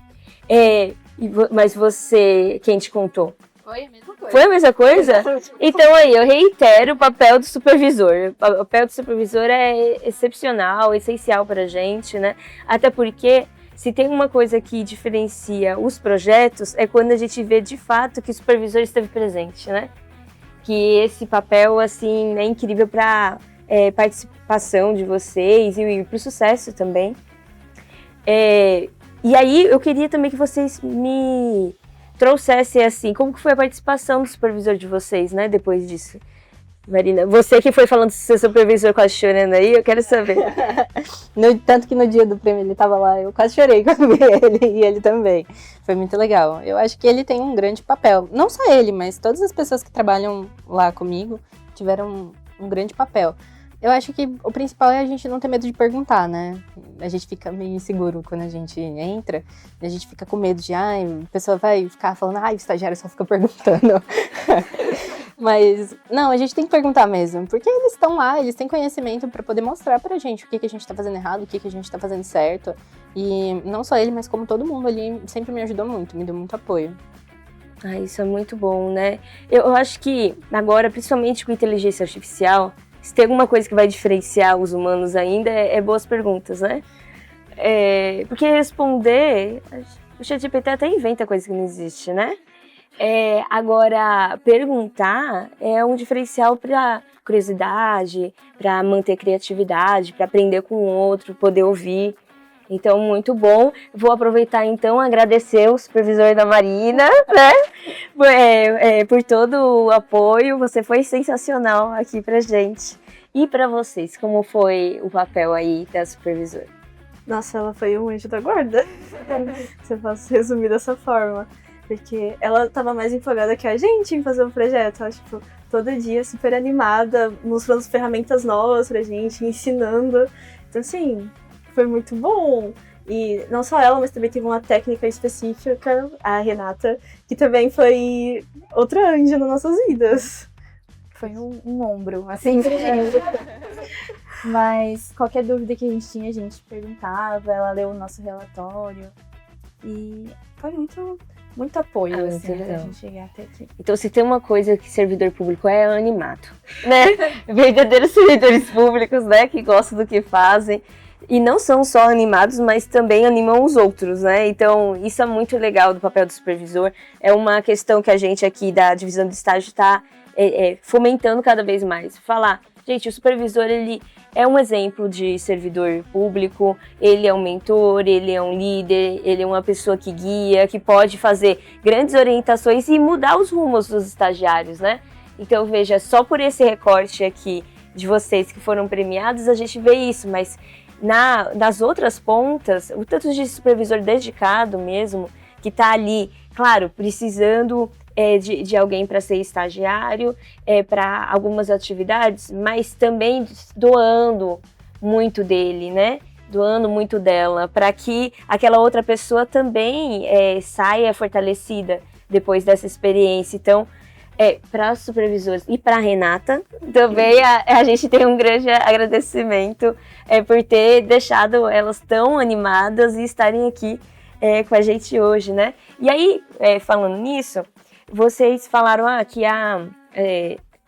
Mas você, quem te contou? Foi a mesma coisa. Foi a mesma coisa? Então, aí, eu reitero o papel do supervisor. O papel do supervisor é excepcional, essencial pra gente, né, até porque se tem uma coisa que diferencia os projetos, é quando a gente vê, de fato, que o supervisor esteve presente, né? Que esse papel, assim, é incrível para participação de vocês e para o sucesso também. E aí, eu queria também que vocês me trouxessem, assim, como que foi a participação do supervisor de vocês, né, depois disso. Marina, você que foi falando do seu supervisor quase chorando aí, eu quero saber. Tanto que no dia do prêmio ele tava lá, eu quase chorei quando vi ele, e ele também. Foi muito legal. Eu acho que ele tem um grande papel. Não só ele, mas todas as pessoas que trabalham lá comigo tiveram um grande papel. Eu acho que o principal é a gente não ter medo de perguntar, né? A gente fica meio inseguro quando a gente entra, a gente fica com medo de, a pessoa vai ficar falando, o estagiário só fica perguntando. Mas, não, a gente tem que perguntar mesmo, porque eles estão lá, eles têm conhecimento para poder mostrar pra gente o que a gente tá fazendo errado, o que a gente tá fazendo certo. E não só ele, mas como todo mundo ali sempre me ajudou muito, me deu muito apoio. Isso é muito bom, né? Eu acho que agora, principalmente com inteligência artificial, se tem alguma coisa que vai diferenciar os humanos ainda, é boas perguntas, né? Porque responder, o ChatGPT até inventa coisa que não existe, né? Agora, perguntar é um diferencial para curiosidade, para manter criatividade, para aprender com o outro, poder ouvir. Então, muito bom. Vou aproveitar, então, agradecer o supervisor da Marina, né? Por todo o apoio. Você foi sensacional aqui pra gente. E para vocês, como foi o papel aí da supervisora? Nossa, ela foi um anjo da guarda. Se eu posso resumir dessa forma. Porque ela tava mais empolgada que a gente em fazer o projeto. Ela, tipo, todo dia super animada, mostrando ferramentas novas pra gente, ensinando. Então, assim, foi muito bom. E não só ela, mas também teve uma técnica específica, a Renata, que também foi outra anjo nas nossas vidas. Foi um ombro, assim. Mas qualquer dúvida que a gente tinha, a gente perguntava, ela leu o nosso relatório. E foi muito apoio, assim, pra gente chegar até aqui. Então, se tem uma coisa que servidor público é animado, né? Verdadeiros servidores públicos, né? Que gostam do que fazem. E não são só animados, mas também animam os outros, né? Então, isso é muito legal do papel do supervisor. É uma questão que a gente aqui da divisão de estágio está fomentando cada vez mais. Falar, gente, o supervisor, ele é um exemplo de servidor público, ele é um mentor, ele é um líder, ele é uma pessoa que guia, que pode fazer grandes orientações e mudar os rumos dos estagiários, né? Então, veja, só por esse recorte aqui de vocês que foram premiados, a gente vê isso, mas nas outras pontas, o tanto de supervisor dedicado mesmo, que está ali, claro, precisando de alguém para ser estagiário, para algumas atividades, mas também doando muito dele, né? Doando muito dela, para que aquela outra pessoa também saia fortalecida depois dessa experiência. Então, para os supervisores e para a Renata, também a gente tem um grande agradecimento por ter deixado elas tão animadas e estarem aqui com a gente hoje, né? E aí, falando nisso, vocês falaram que a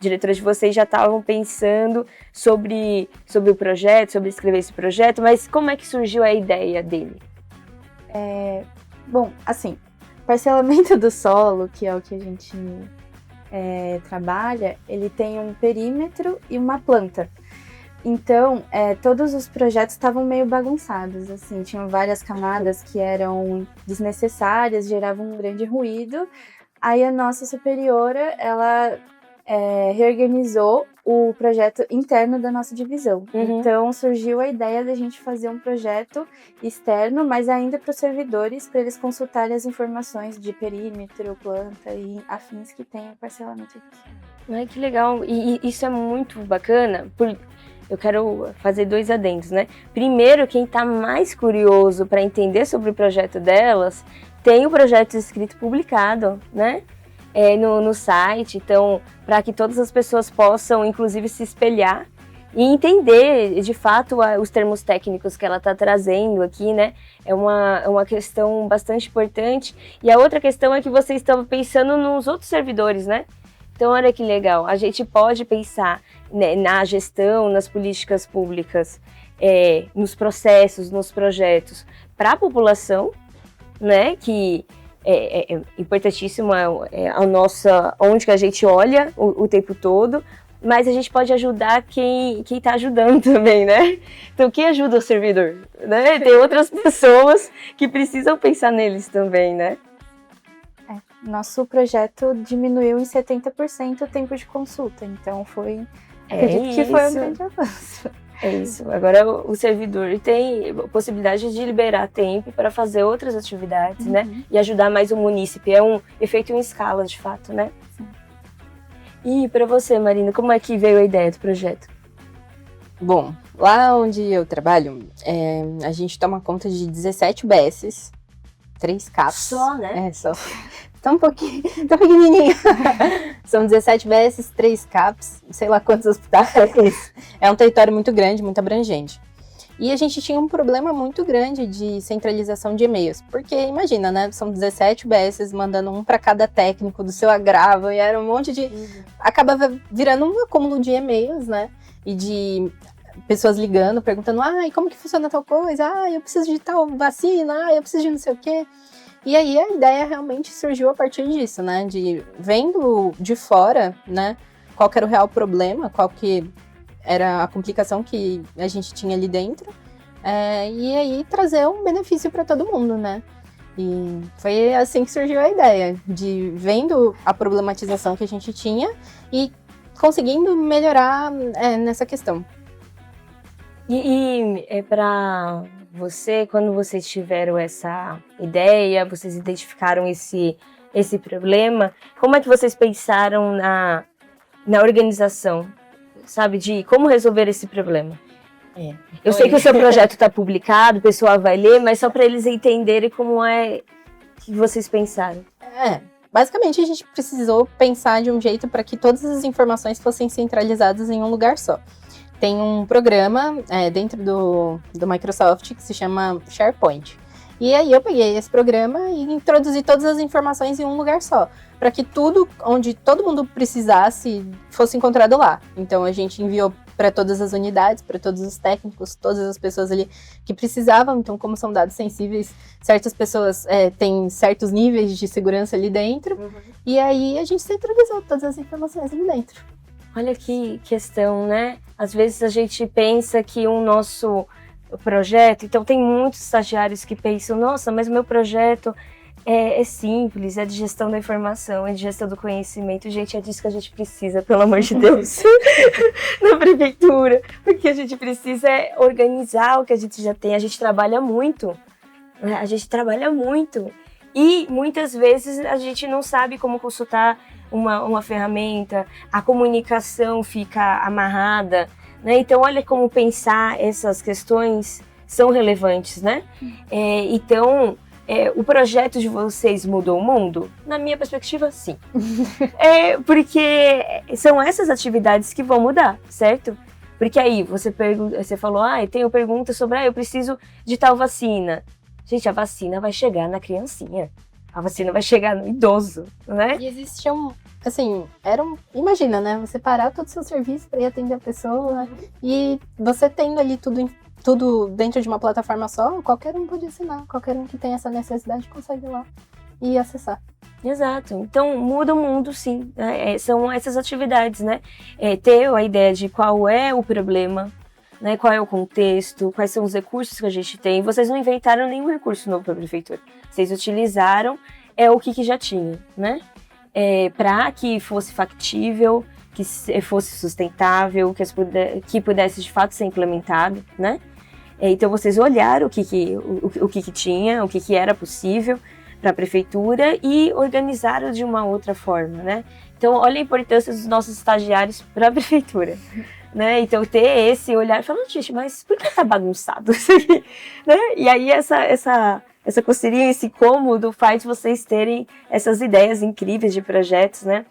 diretora de vocês já estavam pensando sobre o projeto, sobre escrever esse projeto, mas como é que surgiu a ideia dele? Bom, assim, parcelamento do solo, que é o que a gente trabalha, ele tem um perímetro e uma planta. Então, todos os projetos estavam meio bagunçados, assim, tinham várias camadas que eram desnecessárias, geravam um grande ruído. Aí a nossa superiora, ela reorganizou o projeto interno da nossa divisão. Uhum. Então surgiu a ideia da gente fazer um projeto externo, mas ainda para os servidores, para eles consultarem as informações de perímetro, planta e afins que tem o parcelamento aqui. Ai, que legal. E isso é muito bacana. Eu quero fazer 2 adendos, né? Primeiro, quem está mais curioso para entender sobre o projeto delas, tem o projeto escrito publicado, né? No site, então, para que todas as pessoas possam, inclusive, se espelhar e entender, de fato, os termos técnicos que ela está trazendo aqui, né? É uma questão bastante importante. E a outra questão é que vocês estão pensando nos outros servidores, né? Então, olha que legal, a gente pode pensar, né, na gestão, nas políticas públicas, nos processos, nos projetos, para a população, né, que é importantíssimo, a nossa, onde que a gente olha o tempo todo, mas a gente pode ajudar quem está ajudando também, né? Então, quem ajuda o servidor, né? Tem outras pessoas que precisam pensar neles também, né? Nosso projeto diminuiu em 70% o tempo de consulta, então acredito que foi um grande avanço. É isso. Agora o servidor tem possibilidade de liberar tempo para fazer outras atividades, né? E ajudar mais o munícipe. É um efeito em escala, de fato, né? Sim. E para você, Marina, como é que veio a ideia do projeto? Bom, lá onde eu trabalho, a gente toma conta de 17 UBSs, 3 CAPs. Só, né? Só. Tão pouquinho, tão pequenininho. São 17 UBSs, 3 CAPs, sei lá quantos hospitais. É um território muito grande, muito abrangente. E a gente tinha um problema muito grande de centralização de e-mails. Porque, imagina, né? São 17 UBSs mandando um para cada técnico do seu agravo. E era um monte de... Acabava virando um acúmulo de e-mails, né? E de pessoas ligando, perguntando, e como que funciona tal coisa? Eu preciso de tal vacina, eu preciso de não sei o quê. E aí a ideia realmente surgiu a partir disso, né? De vendo de fora, né? Qual que era o real problema, qual que era a complicação que a gente tinha ali dentro. E aí trazer um benefício para todo mundo, né? E foi assim que surgiu a ideia, de vendo a problematização que a gente tinha e conseguindo melhorar nessa questão. E para você, quando vocês tiveram essa ideia, vocês identificaram esse problema, como é que vocês pensaram na organização, sabe, de como resolver esse problema? Eu sei que o seu projeto está publicado, o pessoal vai ler, mas só para eles entenderem como é que vocês pensaram. Basicamente a gente precisou pensar de um jeito para que todas as informações fossem centralizadas em um lugar só. Tem um programa dentro do Microsoft que se chama SharePoint. E aí eu peguei esse programa e introduzi todas as informações em um lugar só, para que tudo onde todo mundo precisasse fosse encontrado lá. Então a gente enviou para todas as unidades, para todos os técnicos, todas as pessoas ali que precisavam. Então, como são dados sensíveis, certas pessoas têm certos níveis de segurança ali dentro. Uhum. E aí a gente centralizou todas as informações ali dentro. Olha que questão, né? Às vezes a gente pensa que o nosso projeto... Então, tem muitos estagiários que pensam, nossa, mas o meu projeto é simples, é de gestão da informação, é de gestão do conhecimento. Gente, é disso que a gente precisa, pelo amor de Deus, na prefeitura. Porque a gente precisa organizar o que a gente já tem. A gente trabalha muito, né? A gente trabalha muito. E, muitas vezes, a gente não sabe como consultar uma ferramenta, a comunicação fica amarrada, né? Então, olha como pensar essas questões são relevantes, né? Então... o projeto de vocês mudou o mundo? Na minha perspectiva, sim. Porque são essas atividades que vão mudar, certo? Porque aí você falou, eu tenho perguntas sobre, eu preciso de tal vacina. Gente, a vacina vai chegar na criancinha. A vacina vai chegar no idoso, né? E existiam, assim, imagina, né? Você parar todo o seu serviço para ir atender a pessoa e você tendo ali tudo dentro de uma plataforma só, qualquer um pode assinar, qualquer um que tem essa necessidade consegue ir lá e acessar. Exato, então muda o mundo sim, né? São essas atividades, né? Ter a ideia de qual é o problema, né? Qual é o contexto, quais são os recursos que a gente tem. Vocês não inventaram nenhum recurso novo para a prefeitura, vocês utilizaram o que já tinha, né? Para que fosse factível, que fosse sustentável, que pudesse de fato ser implementado, né? Então vocês olharam o que tinha, o que era possível para a prefeitura e organizaram de uma outra forma, né? Então olha a importância dos nossos estagiários para a prefeitura, né? Então ter esse olhar e falar, gente, mas por que tá bagunçado isso aqui? Né? E aí essa coceirinha, esse cômodo faz vocês terem essas ideias incríveis de projetos, né?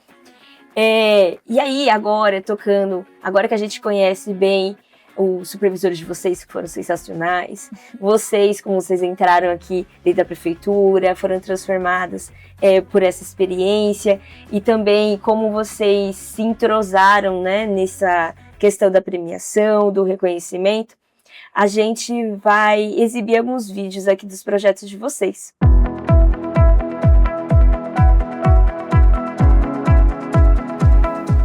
E aí agora que a gente conhece bem os supervisores de vocês, que foram sensacionais, vocês, como vocês entraram aqui dentro da prefeitura, foram transformadas por essa experiência, e também como vocês se entrosaram, né, nessa questão da premiação, do reconhecimento, a gente vai exibir alguns vídeos aqui dos projetos de vocês.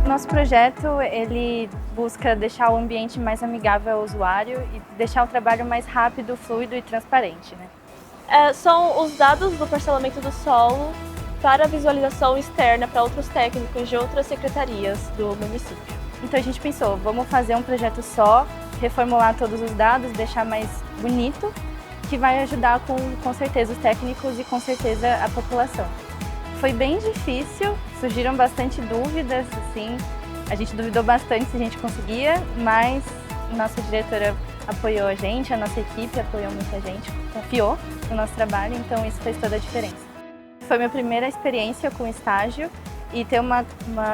Nosso projeto, ele busca deixar o ambiente mais amigável ao usuário e deixar o trabalho mais rápido, fluido e transparente, né? São os dados do parcelamento do solo para visualização externa para outros técnicos de outras secretarias do município. Então a gente pensou, vamos fazer um projeto reformular todos os dados, deixar mais bonito, que vai ajudar com certeza os técnicos e com certeza a população. Foi bem difícil, surgiram bastante dúvidas, assim, a gente duvidou bastante se a gente conseguia, mas nossa diretora apoiou a gente, a nossa equipe apoiou muita gente, confiou no nosso trabalho, então isso fez toda a diferença. Foi minha primeira experiência com estágio e ter uma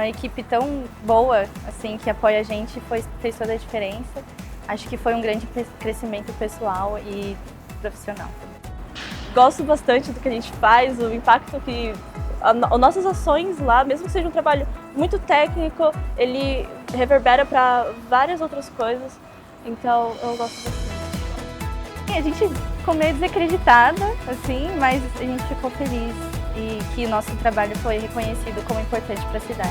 equipe tão boa, assim, que apoia a gente fez toda a diferença. Acho que foi um grande crescimento pessoal e profissional. Gosto bastante do que a gente faz, o impacto que as nossas ações lá, mesmo que seja um trabalho muito técnico, ele reverbera para várias outras coisas, então eu gosto bastante. A gente ficou meio desacreditada, assim, mas a gente ficou feliz e que o nosso trabalho foi reconhecido como importante para a cidade.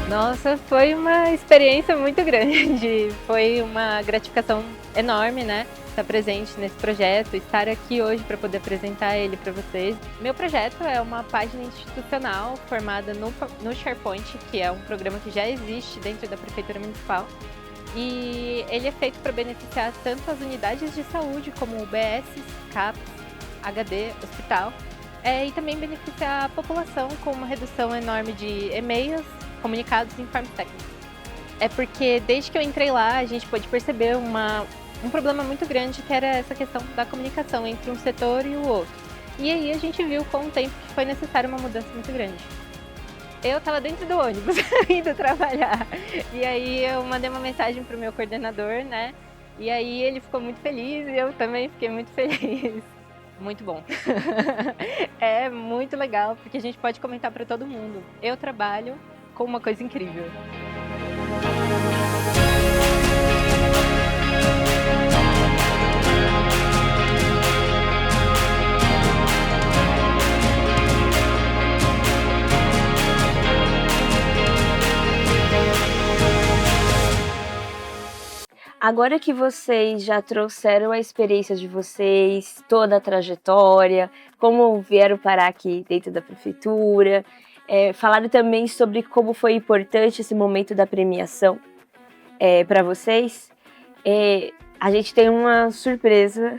Nossa, foi uma experiência muito grande, foi uma gratificação enorme, né? Estar presente nesse projeto, estar aqui hoje para poder apresentar ele para vocês. Meu projeto é uma página institucional formada no SharePoint, que é um programa que já existe dentro da Prefeitura Municipal. E ele é feito para beneficiar tanto as unidades de saúde, como UBS, CAPS, HD, hospital, e também beneficiar a população com uma redução enorme de e-mails, comunicados e informes técnicos. É porque desde que eu entrei lá, a gente pôde perceber um problema muito grande, que era essa questão da comunicação entre um setor e o outro. E aí a gente viu com o tempo que foi necessária uma mudança muito grande. Eu estava dentro do ônibus, indo trabalhar, e aí eu mandei uma mensagem para o meu coordenador, né? E aí ele ficou muito feliz e eu também fiquei muito feliz. Muito bom. É muito legal, porque a gente pode comentar para todo mundo. Eu trabalho com uma coisa incrível. Agora que vocês já trouxeram a experiência de vocês, toda a trajetória, como vieram parar aqui dentro da prefeitura, falaram também sobre como foi importante esse momento da premiação para vocês. A gente tem uma surpresa,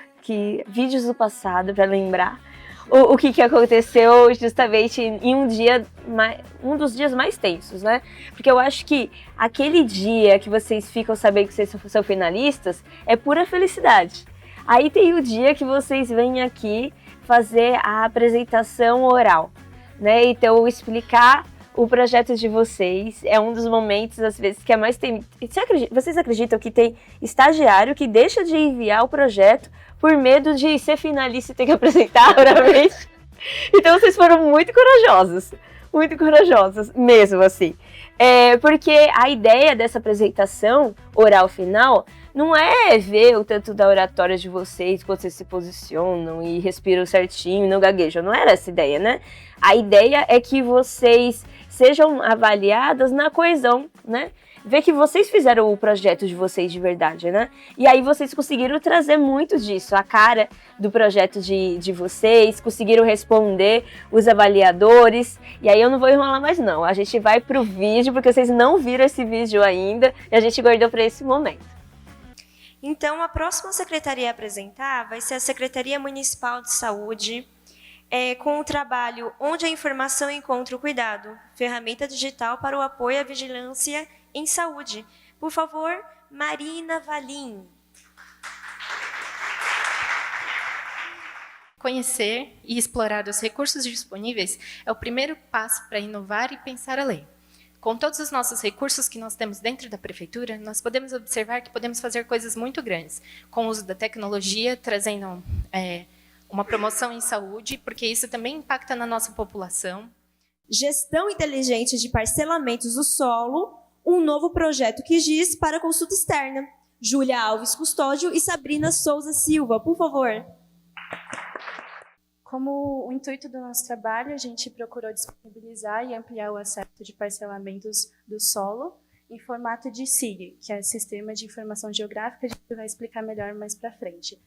vídeos do passado para lembrar o que aconteceu justamente em um dos dias mais tensos, né? Porque eu acho que aquele dia que vocês ficam sabendo que vocês são finalistas é pura felicidade. Aí tem o dia que vocês vêm aqui fazer a apresentação oral, né? Então, explicar o projeto de vocês é um dos momentos, às vezes, que é mais tem. Vocês acreditam que tem estagiário que deixa de enviar o projeto por medo de ser finalista e ter que apresentar oralmente? Então, vocês foram muito corajosos mesmo, assim. Porque a ideia dessa apresentação oral final não é ver o tanto da oratória de vocês, quando vocês se posicionam e respiram certinho, não gaguejam. Não era essa a ideia, né? A ideia é que vocês sejam avaliadas na coesão, né? Ver que vocês fizeram o projeto de vocês de verdade, né? E aí vocês conseguiram trazer muito disso, a cara do projeto de vocês, conseguiram responder os avaliadores. E aí eu não vou enrolar mais não, a gente vai pro vídeo, porque vocês não viram esse vídeo ainda, e a gente guardou para esse momento. Então, a próxima secretaria a apresentar vai ser a Secretaria Municipal de Saúde, com o trabalho Onde a Informação Encontra o Cuidado, ferramenta digital para o apoio à vigilância em saúde. Por favor, Marina Valim. Conhecer e explorar os recursos disponíveis é o primeiro passo para inovar e pensar além. Com todos os nossos recursos que nós temos dentro da prefeitura, nós podemos observar que podemos fazer coisas muito grandes, com o uso da tecnologia, trazendo uma promoção em saúde, porque isso também impacta na nossa população. Gestão inteligente de parcelamentos do solo, um novo projeto que diz para consulta externa. Júlia Alves Custódio e Sabrina Souza Silva, por favor. Como o intuito do nosso trabalho, a gente procurou disponibilizar e ampliar o acesso de parcelamentos do solo em formato de SIG, que é Sistema de Informação Geográfica, a gente vai explicar melhor mais para frente.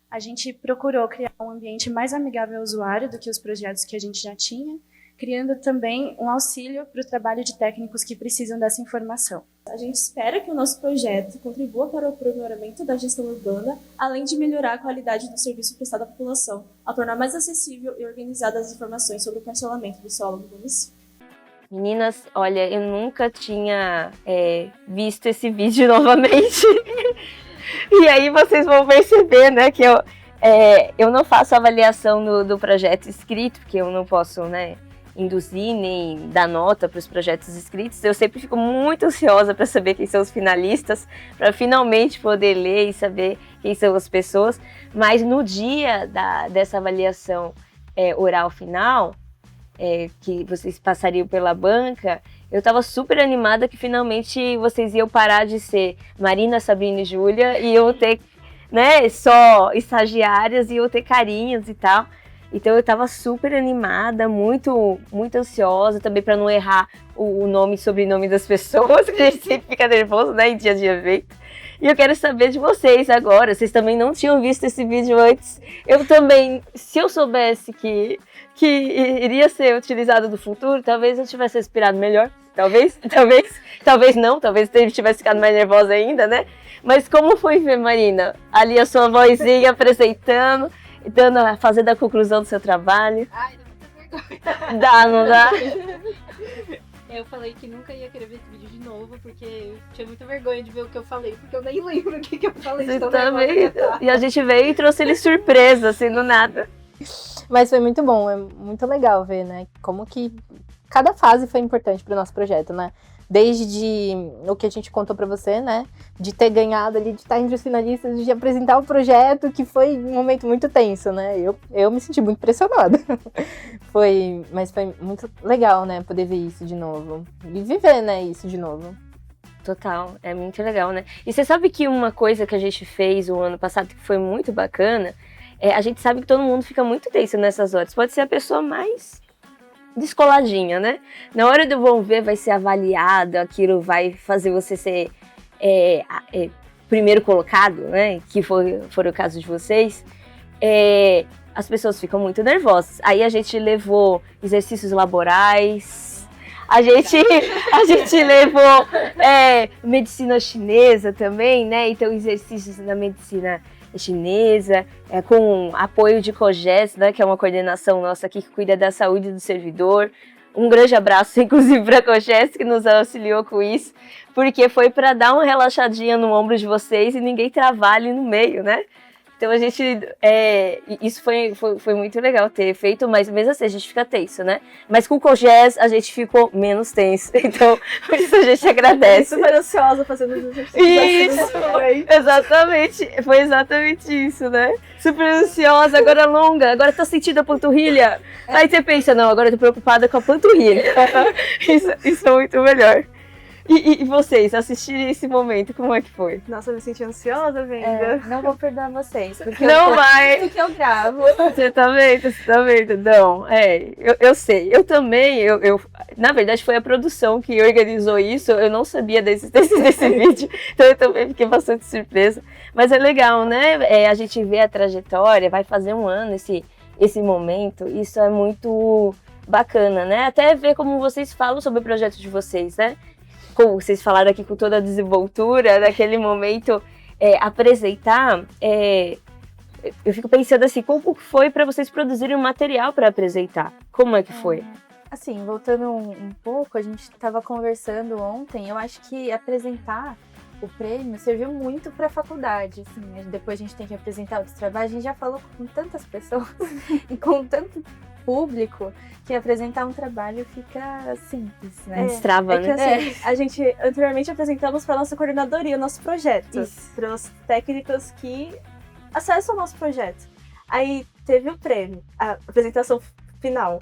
A gente procurou criar um ambiente mais amigável ao usuário do que os projetos que a gente já tinha, criando também um auxílio para o trabalho de técnicos que precisam dessa informação. A gente espera que o nosso projeto contribua para o aprimoramento da gestão urbana, além de melhorar a qualidade do serviço prestado à população, ao tornar mais acessível e organizada as informações sobre o parcelamento do solo do município. Meninas, olha, eu nunca tinha visto esse vídeo novamente. E aí vocês vão perceber, né, que eu não faço avaliação do projeto escrito, porque eu não posso, né, induzir, nem dar nota para os projetos inscritos. Eu sempre fico muito ansiosa para saber quem são os finalistas, para finalmente poder ler e saber quem são as pessoas. Mas no dia dessa avaliação oral final, que vocês passariam pela banca, eu estava super animada que finalmente vocês iam parar de ser Marina, Sabrina e Júlia e iam ter, né, só estagiárias e iam ter carinhos e tal. Então eu estava super animada, muito, muito ansiosa também para não errar o nome e sobrenome das pessoas, que a gente sempre fica nervoso, né, em dia de evento. E eu quero saber de vocês agora, vocês também não tinham visto esse vídeo antes. Eu também, se eu soubesse que iria ser utilizado no futuro, talvez eu tivesse respirado melhor. Talvez não, talvez eu tivesse ficado mais nervosa ainda, né? Mas como foi ver, Marina, ali a sua vozinha apresentando, fazendo a conclusão do seu trabalho? Ai, dá muita vergonha. Dá, não dá? Eu falei que nunca ia querer ver esse vídeo de novo, porque eu tinha muita vergonha de ver o que eu falei, porque eu nem lembro o que eu falei. Você também. E a gente veio e trouxe ele surpresa, assim, do nada. Mas foi muito bom, é muito legal ver, né? Como que cada fase foi importante para o nosso projeto, né? Desde o que a gente contou para você, né? De ter ganhado ali, de estar entre os finalistas, de apresentar o projeto, que foi um momento muito tenso, né? Eu me senti muito pressionada. Mas foi muito legal, né? Poder ver isso de novo. E viver, né? Isso de novo. Total, é muito legal, né? E você sabe que uma coisa que a gente fez o ano passado que foi muito bacana, a gente sabe que todo mundo fica muito tenso nessas horas. Pode ser a pessoa mais descoladinha, né? Na hora do vão ver, vai ser avaliado, aquilo vai fazer você ser primeiro colocado, né? Que foi o caso de vocês. As pessoas ficam muito nervosas. Aí a gente levou exercícios laborais, a gente levou medicina chinesa também, né? Então exercícios na medicina chinesa, com apoio de COGES, né, que é uma coordenação nossa aqui que cuida da saúde do servidor. Um grande abraço, inclusive, para a COGES, que nos auxiliou com isso, porque foi para dar uma relaxadinha no ombro de vocês e ninguém travar ali no meio, né? Então a gente, isso foi muito legal ter feito, mas mesmo assim a gente fica tenso, né? Mas com o COGES a gente ficou menos tenso, então por isso a gente agradece. Super ansiosa fazendo os exercícios. Isso, exatamente, foi exatamente isso, né? Super ansiosa, agora longa, agora tô sentindo a panturrilha. Aí você pensa, não, agora eu tô preocupada com a panturrilha. Isso é muito melhor. E vocês, assistirem esse momento, como é que foi? Nossa, eu me senti ansiosa vendo. Não vou perdoar vocês, porque Não vai! porque eu gravo. Você tá vendo? Não, eu sei. Eu também, na verdade foi a produção que organizou isso, eu não sabia da existência desse vídeo, então eu também fiquei bastante surpresa. Mas é legal, né? A gente vê a trajetória, vai fazer um ano esse momento, isso é muito bacana, né? Até ver como vocês falam sobre o projeto de vocês, né? Como vocês falaram aqui com toda a desenvoltura, naquele momento, apresentar, eu fico pensando assim, como foi para vocês produzirem um material para apresentar? Como é que foi? Assim, voltando um pouco, a gente estava conversando ontem, eu acho que apresentar o prêmio serviu muito para a faculdade, assim, depois a gente tem que apresentar outros trabalhos, a gente já falou com tantas pessoas e com tanto público que apresentar um trabalho fica simples, né? Destrava, Que, né? assim, a gente anteriormente apresentamos para nossa coordenadoria o nosso projeto, para os técnicos que acessam o nosso projeto. Aí teve o prêmio, a apresentação final.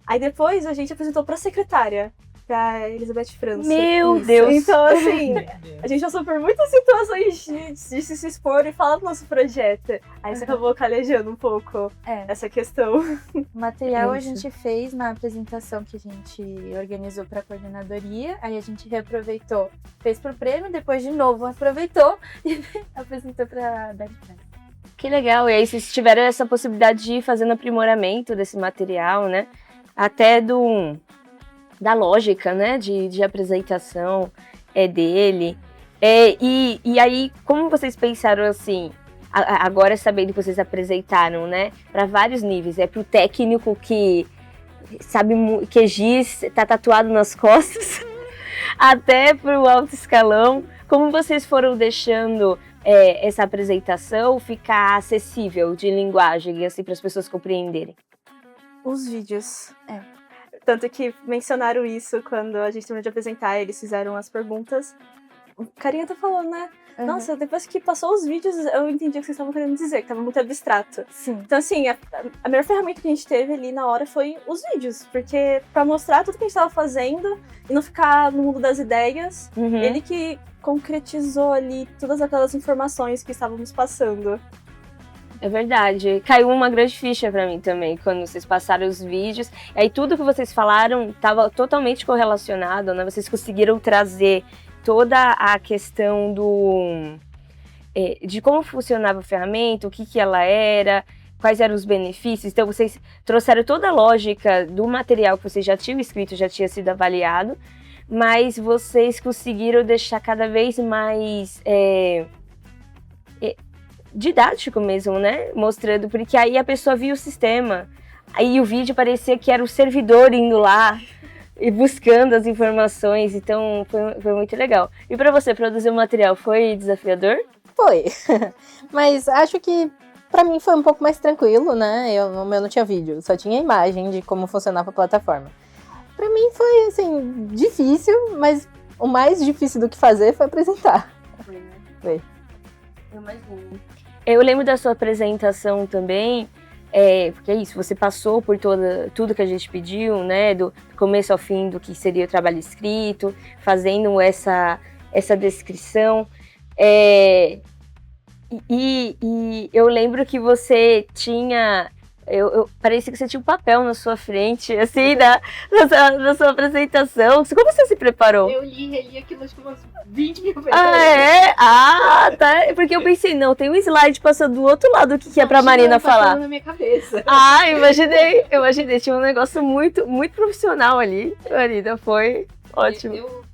Aí depois a gente apresentou para a secretária, para Elizabeth França. Meu Deus! Então, assim, a gente passou por muitas situações de se expor e falar do nosso projeto. Aí você acabou calejando um pouco essa questão. O material a Isso. gente fez na apresentação que a gente organizou para a coordenadoria, aí a gente reaproveitou, fez pro prêmio, depois de novo aproveitou e apresentou para dar de prêmio. Que legal! E aí vocês tiveram essa possibilidade de ir fazendo aprimoramento desse material, né? Até da lógica, né, de apresentação dele. E aí, como vocês pensaram assim, agora sabendo que vocês apresentaram, né, para vários níveis, para o técnico que sabe que giz tá tatuado nas costas, até para o alto escalão, como vocês foram deixando essa apresentação ficar acessível de linguagem, assim, para as pessoas compreenderem? Os vídeos. Tanto que mencionaram isso quando a gente terminou de apresentar, eles fizeram as perguntas. O carinha tá falando, né? Nossa, depois que passou os vídeos, eu entendi o que vocês estavam querendo dizer, que tava muito abstrato. Sim. Então, assim, a melhor ferramenta que a gente teve ali na hora foi os vídeos, porque pra mostrar tudo que a gente tava fazendo e não ficar no mundo das ideias, ele que concretizou ali todas aquelas informações que estávamos passando. É verdade. Caiu uma grande ficha pra mim também, quando vocês passaram os vídeos. Aí tudo que vocês falaram estava totalmente correlacionado, né? Vocês conseguiram trazer toda a questão de como funcionava a ferramenta, o que ela era, quais eram os benefícios. Então vocês trouxeram toda a lógica do material que vocês já tinham escrito, já tinha sido avaliado, mas vocês conseguiram deixar cada vez mais didático mesmo, né? Mostrando, porque aí a pessoa via o sistema, aí o vídeo parecia que era o servidor indo lá e buscando as informações, então foi muito legal. E para você, produzir o material foi desafiador? Foi, mas acho que pra mim foi um pouco mais tranquilo, né? O meu não tinha vídeo, só tinha imagem de como funcionava a plataforma. Pra mim foi, assim, difícil, mas o mais difícil do que fazer foi apresentar. Foi. Eu imagino. Eu lembro da sua apresentação também, porque é isso, você passou por tudo que a gente pediu, né, do começo ao fim do que seria o trabalho escrito, fazendo essa descrição, e eu lembro que você tinha, parecia que você tinha um papel na sua frente, assim, na sua apresentação. Como você se preparou? Eu reli aquilo acho que umas 20 mil vezes. Ah, é? Ah, tá. Porque eu pensei, não, tem um slide passando do outro lado, o que é pra Marina falar? Na minha cabeça. Ah, imaginei. Tinha um negócio muito, muito profissional ali. Marina, foi ótimo. Eu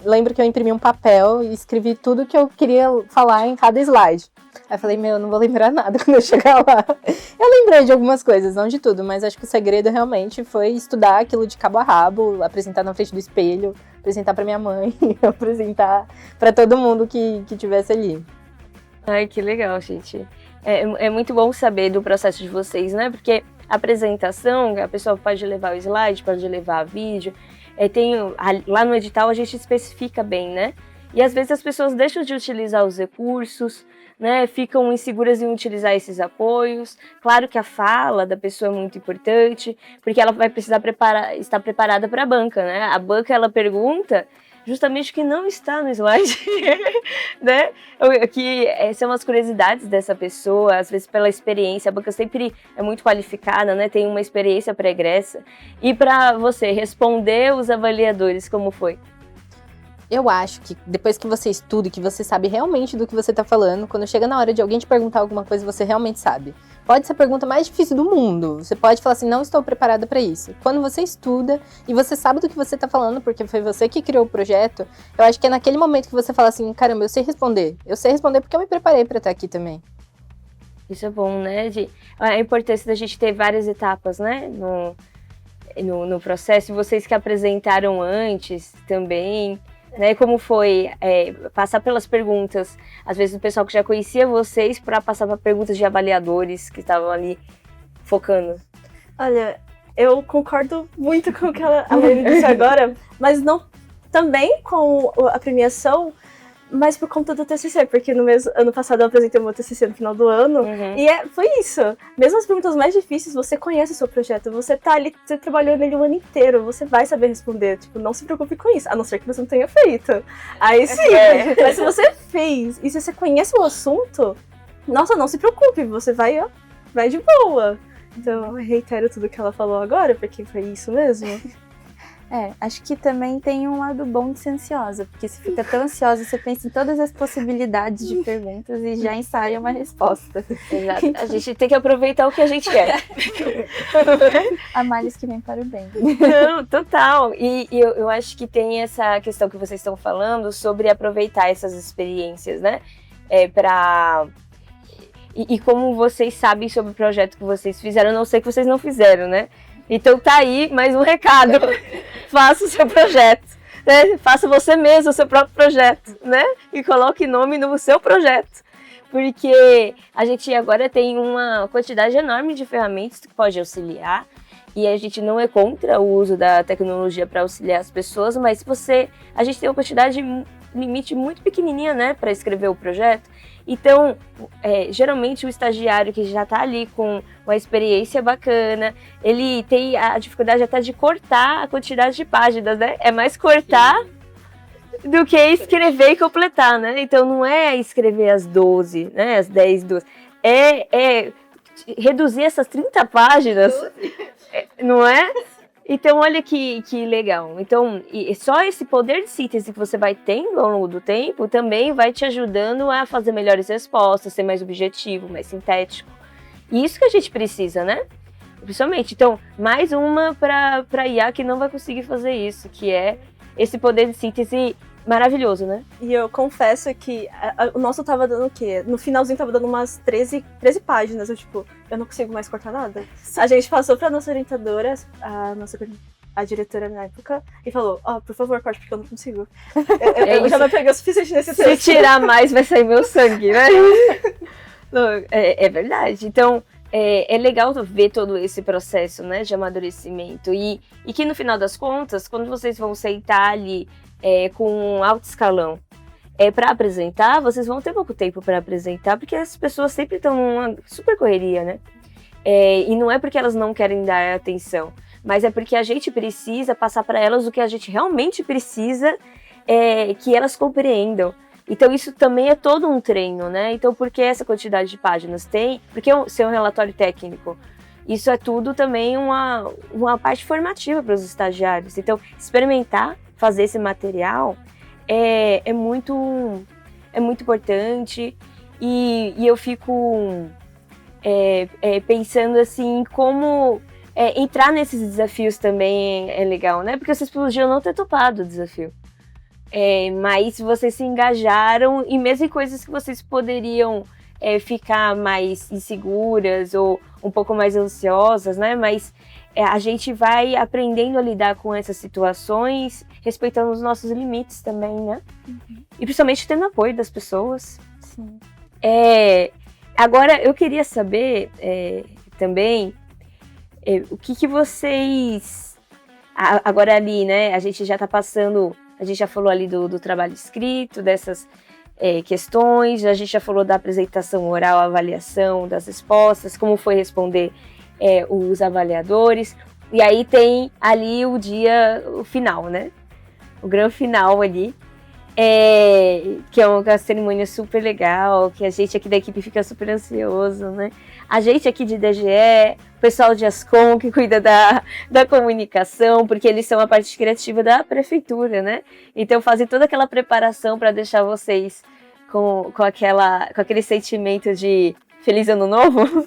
lembro que eu imprimi um papel e escrevi tudo que eu queria falar em cada slide. Aí eu falei, não vou lembrar nada quando eu chegar lá. Eu lembrei de algumas coisas, não de tudo, mas acho que o segredo realmente foi estudar aquilo de cabo a rabo, apresentar na frente do espelho, apresentar pra minha mãe, apresentar pra todo mundo que tivesse ali. Ai, que legal, gente. É muito bom saber do processo de vocês, né? Porque a apresentação, a pessoa pode levar o slide, pode levar vídeo. Lá no edital a gente especifica bem, né? E às vezes as pessoas deixam de utilizar os recursos, né? Ficam inseguras em utilizar esses apoios. Claro que a fala da pessoa é muito importante, porque ela vai precisar estar preparada para a banca, né? A banca, ela pergunta justamente o que não está no slide, né? Que são as curiosidades dessa pessoa, às vezes pela experiência. A banca sempre é muito qualificada, né? Tem uma experiência pregressa. E para você responder os avaliadores, como foi? Eu acho que depois que você estuda e que você sabe realmente do que você tá falando, quando chega na hora de alguém te perguntar alguma coisa, você realmente sabe. Pode ser a pergunta mais difícil do mundo. Você pode falar assim, não estou preparada para isso. Quando você estuda e você sabe do que você tá falando, porque foi você que criou o projeto, eu acho que é naquele momento que você fala assim, caramba, eu sei responder. Eu sei responder porque eu me preparei para estar aqui também. Isso é bom, né? A importância da gente ter várias etapas, né? No processo. Vocês que apresentaram antes também, né? Como foi passar pelas perguntas, às vezes o pessoal que já conhecia vocês, para passar para perguntas de avaliadores que estavam ali focando? Olha, eu concordo muito com o que a Marina disse agora, mas não também com a premiação, mas por conta do TCC, porque no ano passado eu apresentei o meu TCC no final do ano, e foi isso. Mesmo as perguntas mais difíceis, você conhece o seu projeto, você tá ali, você trabalhou nele o ano inteiro, você vai saber responder, tipo, não se preocupe com isso, a não ser que você não tenha feito. Aí sim, mas se você fez, e se você conhece o assunto, nossa, não se preocupe, você vai de boa. Então eu reitero tudo que ela falou agora, porque foi isso mesmo. Acho que também tem um lado bom de ser ansiosa, porque você fica tão ansiosa, você pensa em todas as possibilidades de perguntas e já ensaia uma resposta. Exato. A gente tem que aproveitar o que a gente quer. Há males que vem para o bem. Não, total. E eu acho que tem essa questão que vocês estão falando sobre aproveitar essas experiências, né? E como vocês sabem sobre o projeto que vocês fizeram, a não sei que vocês não fizeram, né? Então tá aí mais um recado. Faça o seu projeto, né? Faça você mesmo o seu próprio projeto, né? E coloque nome no seu projeto. Porque a gente agora tem uma quantidade enorme de ferramentas que pode auxiliar. e a gente não é contra o uso da tecnologia para auxiliar as pessoas, mas a gente tem uma quantidade limite muito pequenininha, né, para escrever o projeto. Então, geralmente o estagiário que já está ali com uma experiência bacana, ele tem a dificuldade até de cortar a quantidade de páginas, né? É mais cortar do que escrever e completar, né? Então não é escrever as 12, né? As 10, 12. É reduzir essas 30 páginas, não é? Então olha que legal. Então, e só esse poder de síntese que você vai tendo ao longo do tempo também vai te ajudando a fazer melhores respostas, ser mais objetivo, mais sintético. E isso que a gente precisa, né? Principalmente. Então, mais uma para IA que não vai conseguir fazer isso, que é esse poder de síntese maravilhoso, né? E eu confesso que o nosso tava dando o quê? No finalzinho tava dando umas 13 páginas. Eu não consigo mais cortar nada. A gente passou pra nossa orientadora, a diretora na época, e falou, por favor, corte, porque eu não consigo. Eu já não peguei o suficiente nesse texto. Se tirar mais, vai sair meu sangue, né? Não, é verdade. Então, é legal ver todo esse processo, né, de amadurecimento. E que no final das contas, quando vocês vão sentar ali com um alto escalão para apresentar, vocês vão ter pouco tempo para apresentar, porque as pessoas sempre estão numa super correria, né? E não é porque elas não querem dar atenção, mas é porque a gente precisa passar para elas o que a gente realmente precisa que elas compreendam. Então isso também é todo um treino, né? Então por que essa quantidade de páginas tem? Porque ser um relatório técnico, isso é tudo também uma parte formativa para os estagiários. Então experimentar fazer esse material é muito importante, e eu fico pensando assim, como entrar nesses desafios também é legal, né? Porque vocês podiam não ter topado o desafio, mas vocês se engajaram, e mesmo em coisas que vocês poderiam ficar mais inseguras ou um pouco mais ansiosas, né? Mas a gente vai aprendendo a lidar com essas situações, respeitando os nossos limites também, né? Uhum. E principalmente tendo apoio das pessoas. Sim. Agora, eu queria saber também o que vocês... Agora ali, né? A gente já tá passando... A gente já falou ali do trabalho escrito, dessas questões, a gente já falou da apresentação oral, avaliação das respostas, como foi responder os avaliadores, e aí tem ali o final, né? O grande final ali, que é uma cerimônia super legal, que a gente aqui da equipe fica super ansioso, né? A gente aqui de DGE, o pessoal de Ascom que cuida da comunicação, porque eles são a parte criativa da prefeitura, né? Então fazem toda aquela preparação para deixar vocês com aquele sentimento de Feliz Ano Novo.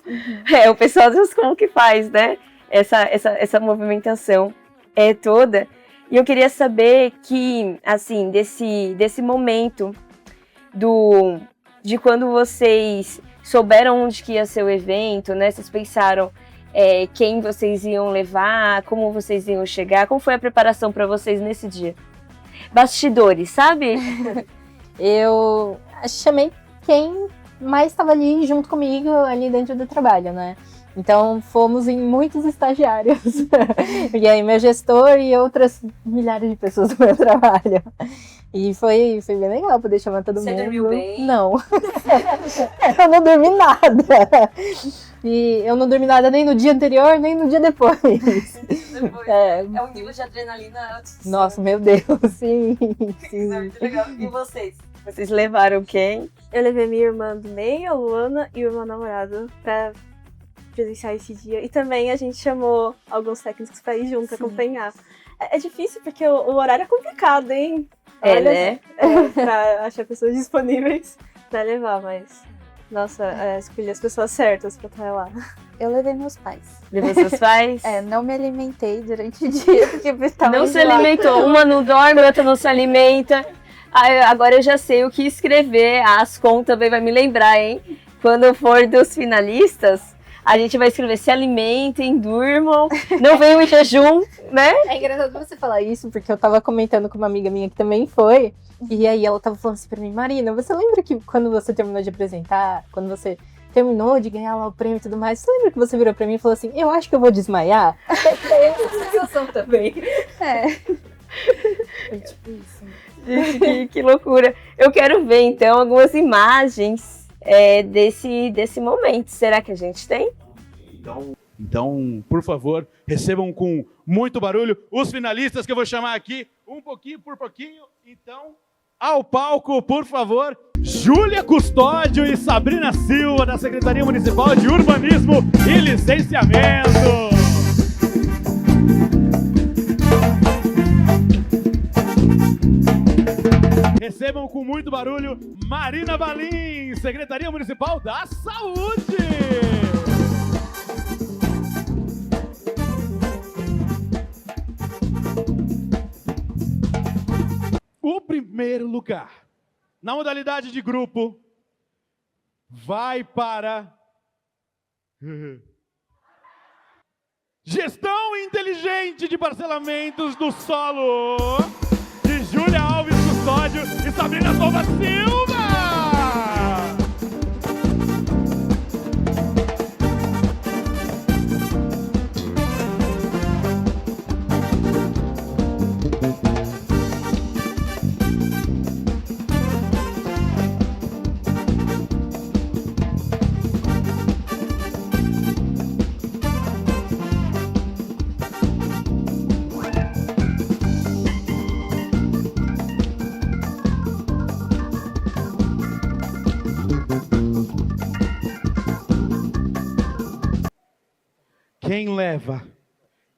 O pessoal de Ascom que faz, né? Essa movimentação toda. E eu queria saber que, assim, desse momento de quando vocês souberam onde que ia ser o evento, né? Vocês pensaram quem vocês iam levar, como vocês iam chegar, como foi a preparação para vocês nesse dia? Bastidores, sabe? Eu chamei quem mais estava ali junto comigo, ali dentro do trabalho, né? Então, fomos em muitos estagiários. E aí, meu gestor e outras milhares de pessoas do meu trabalho. E foi bem legal poder chamar todo mundo. Você dormiu bem? Não. Eu não dormi nada. E eu não dormi nada nem no dia anterior, nem no dia depois. É um nível de adrenalina altíssimo. Nossa, meu Deus, sim. Isso é muito legal. E vocês? Vocês levaram quem? Eu levei minha irmã do meio, a Luana, e o meu namorado pra presenciar esse dia. E também a gente chamou alguns técnicos pra ir junto, acompanhar. É difícil porque o horário é complicado, hein? Né? Pra achar pessoas disponíveis pra levar, mas... Nossa, escolhi as pessoas certas pra estar lá. Eu levei meus pais. Levou seus pais? Não me alimentei durante o dia, porque eu estava Não se alimentou. Uma não dorme, a outra não se alimenta. Agora eu já sei o que escrever. A Ascom também vai me lembrar, hein? Quando for dos finalistas, a gente vai escrever: se alimentem, durmam, não venham em jejum, né? É engraçado você falar isso, porque eu tava comentando com uma amiga minha que também foi, e aí ela tava falando assim pra mim: Marina, você lembra que quando você terminou de apresentar, quando você terminou de ganhar lá o prêmio e tudo mais, você lembra que você virou pra mim e falou assim, eu acho que eu vou desmaiar? É essa sensação também. Foi tipo isso. Gente, que loucura. Eu quero ver, então, algumas imagens desse momento. Será que a gente tem? Então, por favor, recebam com muito barulho os finalistas que eu vou chamar aqui, um pouquinho por pouquinho. Então, ao palco, por favor, Júlia Custódio e Sabrina Silva, da Secretaria Municipal de Urbanismo e Licenciamento. Recebam com muito barulho Marina Valim, Secretaria Municipal da Saúde. O primeiro lugar, na modalidade de grupo, vai para Gestão Inteligente de Parcelamentos do Solo, de Júlia Alves Custódio e Sabrina Silva Silva. Quem leva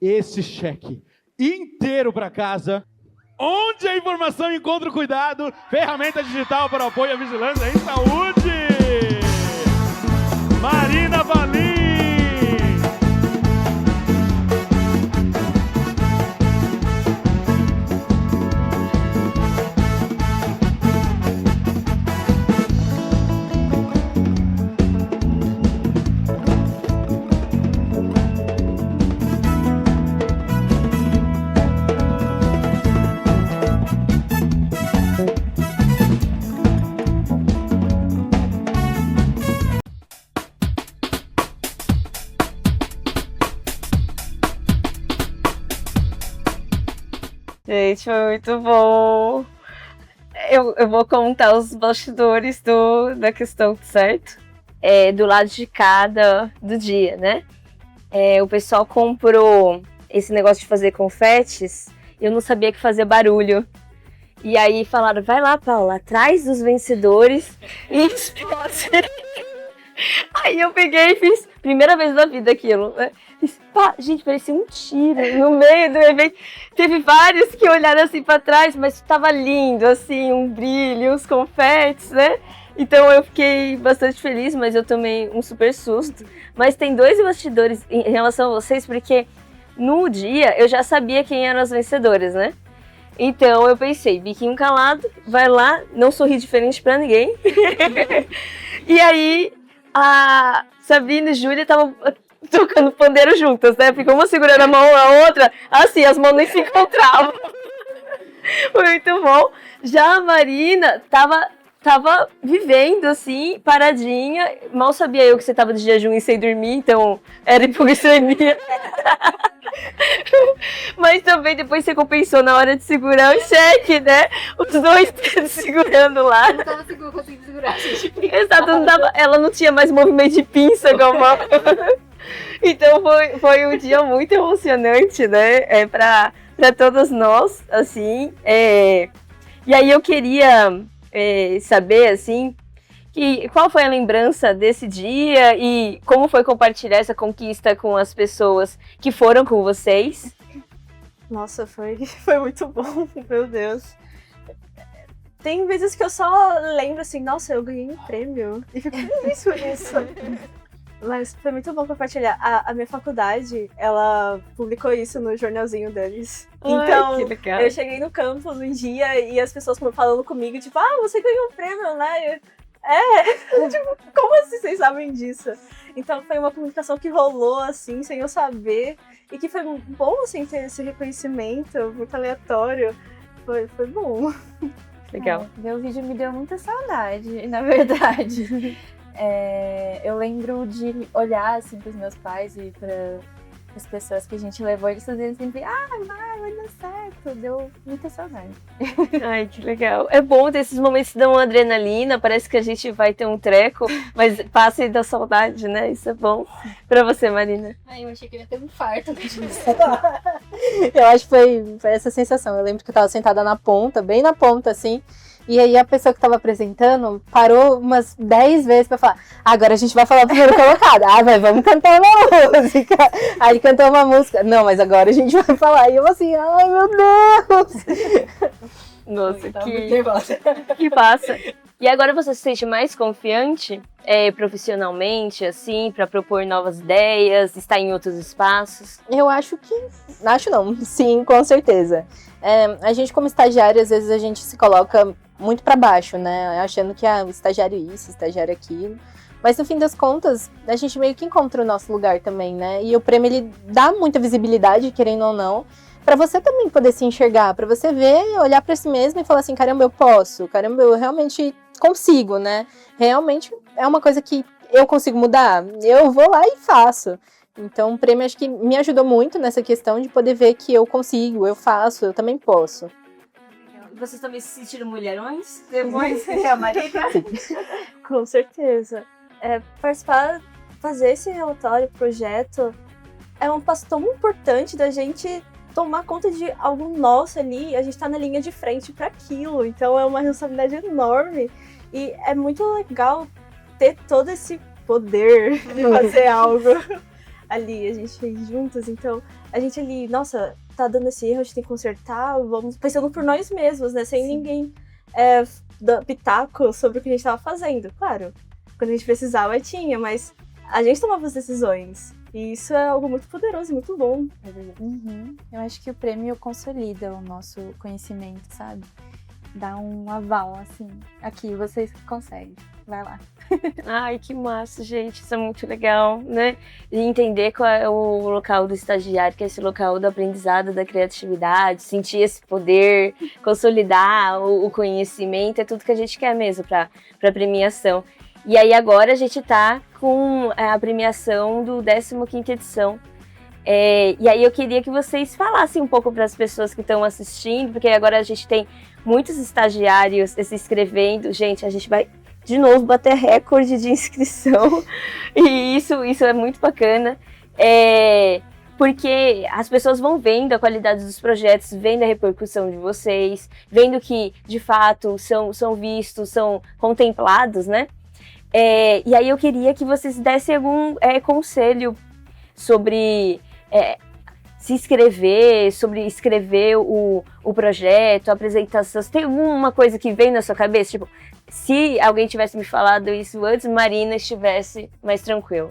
esse cheque inteiro para casa, onde a informação encontra o cuidado, ferramenta digital para apoio à vigilância em saúde, Marina Valim. Gente, foi muito bom. Eu vou contar os bastidores da questão, certo? Do lado de cada do dia, né? O pessoal comprou esse negócio de fazer confetes. Eu não sabia que fazia barulho. E aí falaram, vai lá, Paula, atrás dos vencedores e explode. Aí eu peguei e fiz, primeira vez na vida aquilo, né? Fiz, pá, gente, parecia um tiro no meio do evento. Teve vários que olharam assim pra trás, mas tava lindo, assim, um brilho, uns confetes, né? Então eu fiquei bastante feliz, mas eu tomei um super susto. Mas tem dois bastidores em relação a vocês, porque no dia eu já sabia quem eram as vencedoras, né? Então eu pensei, biquinho calado, vai lá, não sorri diferente pra ninguém. E aí a Sabrina e Júlia estavam tocando pandeiro juntas, né? Ficou uma segurando a mão a outra, assim, as mãos nem se encontravam. Foi muito bom. Já a Marina tava vivendo, assim, paradinha. Mal sabia eu que você tava de jejum e sem dormir, então era hipoglicemia. Mas também depois você compensou na hora de segurar o cheque, né? Os dois segurando lá. Não tava conseguindo segurar, gente. Exato, ela não tinha mais movimento de pinça com a mão. Então foi um dia muito emocionante, né? Pra todos nós, assim. E aí eu queria saber, assim, qual foi a lembrança desse dia e como foi compartilhar essa conquista com as pessoas que foram com vocês? Nossa, foi muito bom, meu Deus. Tem vezes que eu só lembro assim, nossa, eu ganhei um prêmio e fico feliz por isso. Mas foi muito bom compartilhar. A minha faculdade, ela publicou isso no jornalzinho deles. Então, que legal. eu cheguei no campus um dia e as pessoas falando comigo, tipo, você ganhou um prêmio, né? Tipo, como assim vocês sabem disso? Então foi uma comunicação que rolou, assim, sem eu saber. E que foi bom, assim, ter esse reconhecimento muito aleatório. Foi bom. Legal. Ver o vídeo me deu muita saudade, na verdade. eu lembro de olhar assim para os meus pais e para as pessoas que a gente levou, eles faziam sempre, vai dar certo, deu muita saudade. Ai, que legal. É bom ter esses momentos que dão uma adrenalina, parece que a gente vai ter um treco, mas passa e dá saudade, né? Isso é bom. Pra você, Marina. Eu achei que eu ia ter um infarto. Eu acho que foi essa sensação. Eu lembro que eu tava sentada na ponta, bem na ponta, assim. E aí a pessoa que tava apresentando parou umas 10 vezes pra falar, agora a gente vai falar o primeiro colocado. Vamos cantar uma música. Aí cantou uma música. Não, mas agora a gente vai falar. E eu assim, ai meu Deus. Nossa, que passa. E agora você se sente mais confiante profissionalmente, assim, pra propor novas ideias, estar em outros espaços? Eu acho que... Acho não. Sim, com certeza. A gente como estagiário, às vezes a gente se coloca muito para baixo, né? Achando que o estagiário isso, estagiário aquilo. Mas no fim das contas, a gente meio que encontra o nosso lugar também, né? E o prêmio, ele dá muita visibilidade, querendo ou não, para você também poder se enxergar, para você ver, olhar para si mesmo e falar assim, caramba, eu posso, caramba, eu realmente consigo, né? Realmente é uma coisa que eu consigo mudar, eu vou lá e faço. Então o prêmio acho que me ajudou muito nessa questão de poder ver que eu consigo, eu faço, eu também posso. Vocês também se sentiram mulherões depois que a Marina? Com certeza. Participar, fazer esse relatório, projeto, é um passo tão importante da gente tomar conta de algo nosso ali, a gente tá na linha de frente para aquilo, então é uma responsabilidade enorme e é muito legal ter todo esse poder de fazer algo ali, a gente juntos, então a gente ali, nossa, tá dando esse erro, a gente tem que consertar, vamos pensando por nós mesmos, né, sem ninguém dar pitaco sobre o que a gente tava fazendo, claro, quando a gente precisava tinha, mas a gente tomava as decisões. E isso é algo muito poderoso e muito bom. Eu acho que o prêmio consolida o nosso conhecimento, sabe? Dá um aval, assim. Aqui, vocês conseguem. Vai lá. Ai, que massa, gente. Isso é muito legal, né? E entender qual é o local do estagiário, que é esse local do aprendizado, da criatividade, sentir esse poder, consolidar o conhecimento, é tudo que a gente quer mesmo para premiação. E aí agora a gente tá com a premiação do 15ª edição. E aí eu queria que vocês falassem um pouco para as pessoas que estão assistindo, porque agora a gente tem muitos estagiários se inscrevendo. Gente, a gente vai de novo bater recorde de inscrição e isso é muito bacana. Porque as pessoas vão vendo a qualidade dos projetos, vendo a repercussão de vocês, vendo que de fato são vistos, são contemplados, né? E aí eu queria que vocês dessem algum conselho sobre se inscrever, sobre escrever o projeto, a apresentação. Você tem alguma coisa que vem na sua cabeça? Tipo, se alguém tivesse me falado isso antes, Marina estivesse mais tranquila.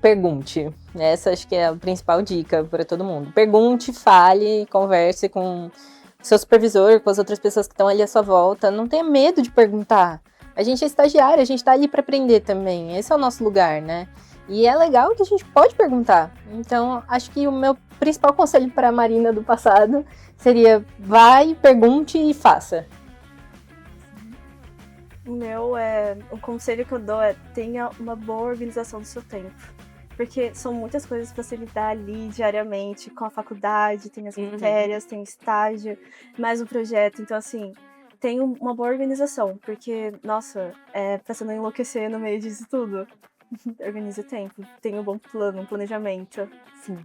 Pergunte. Essa acho que é a principal dica para todo mundo. Pergunte, fale, converse com seu supervisor, com as outras pessoas que estão ali à sua volta. Não tenha medo de perguntar. A gente é estagiário, a gente tá ali para aprender também. Esse é o nosso lugar, né? E é legal que a gente pode perguntar. Então, acho que o meu principal conselho para a Marina do passado seria vai, pergunte e faça. O conselho que eu dou tenha uma boa organização do seu tempo. Porque são muitas coisas para você lidar ali diariamente, com a faculdade, tem as matérias, tem estágio, mais um projeto. Então, assim, tem uma boa organização, porque, nossa, pra você não enlouquecer no meio disso tudo, organize o tempo, tenha um bom plano, um planejamento. Sim.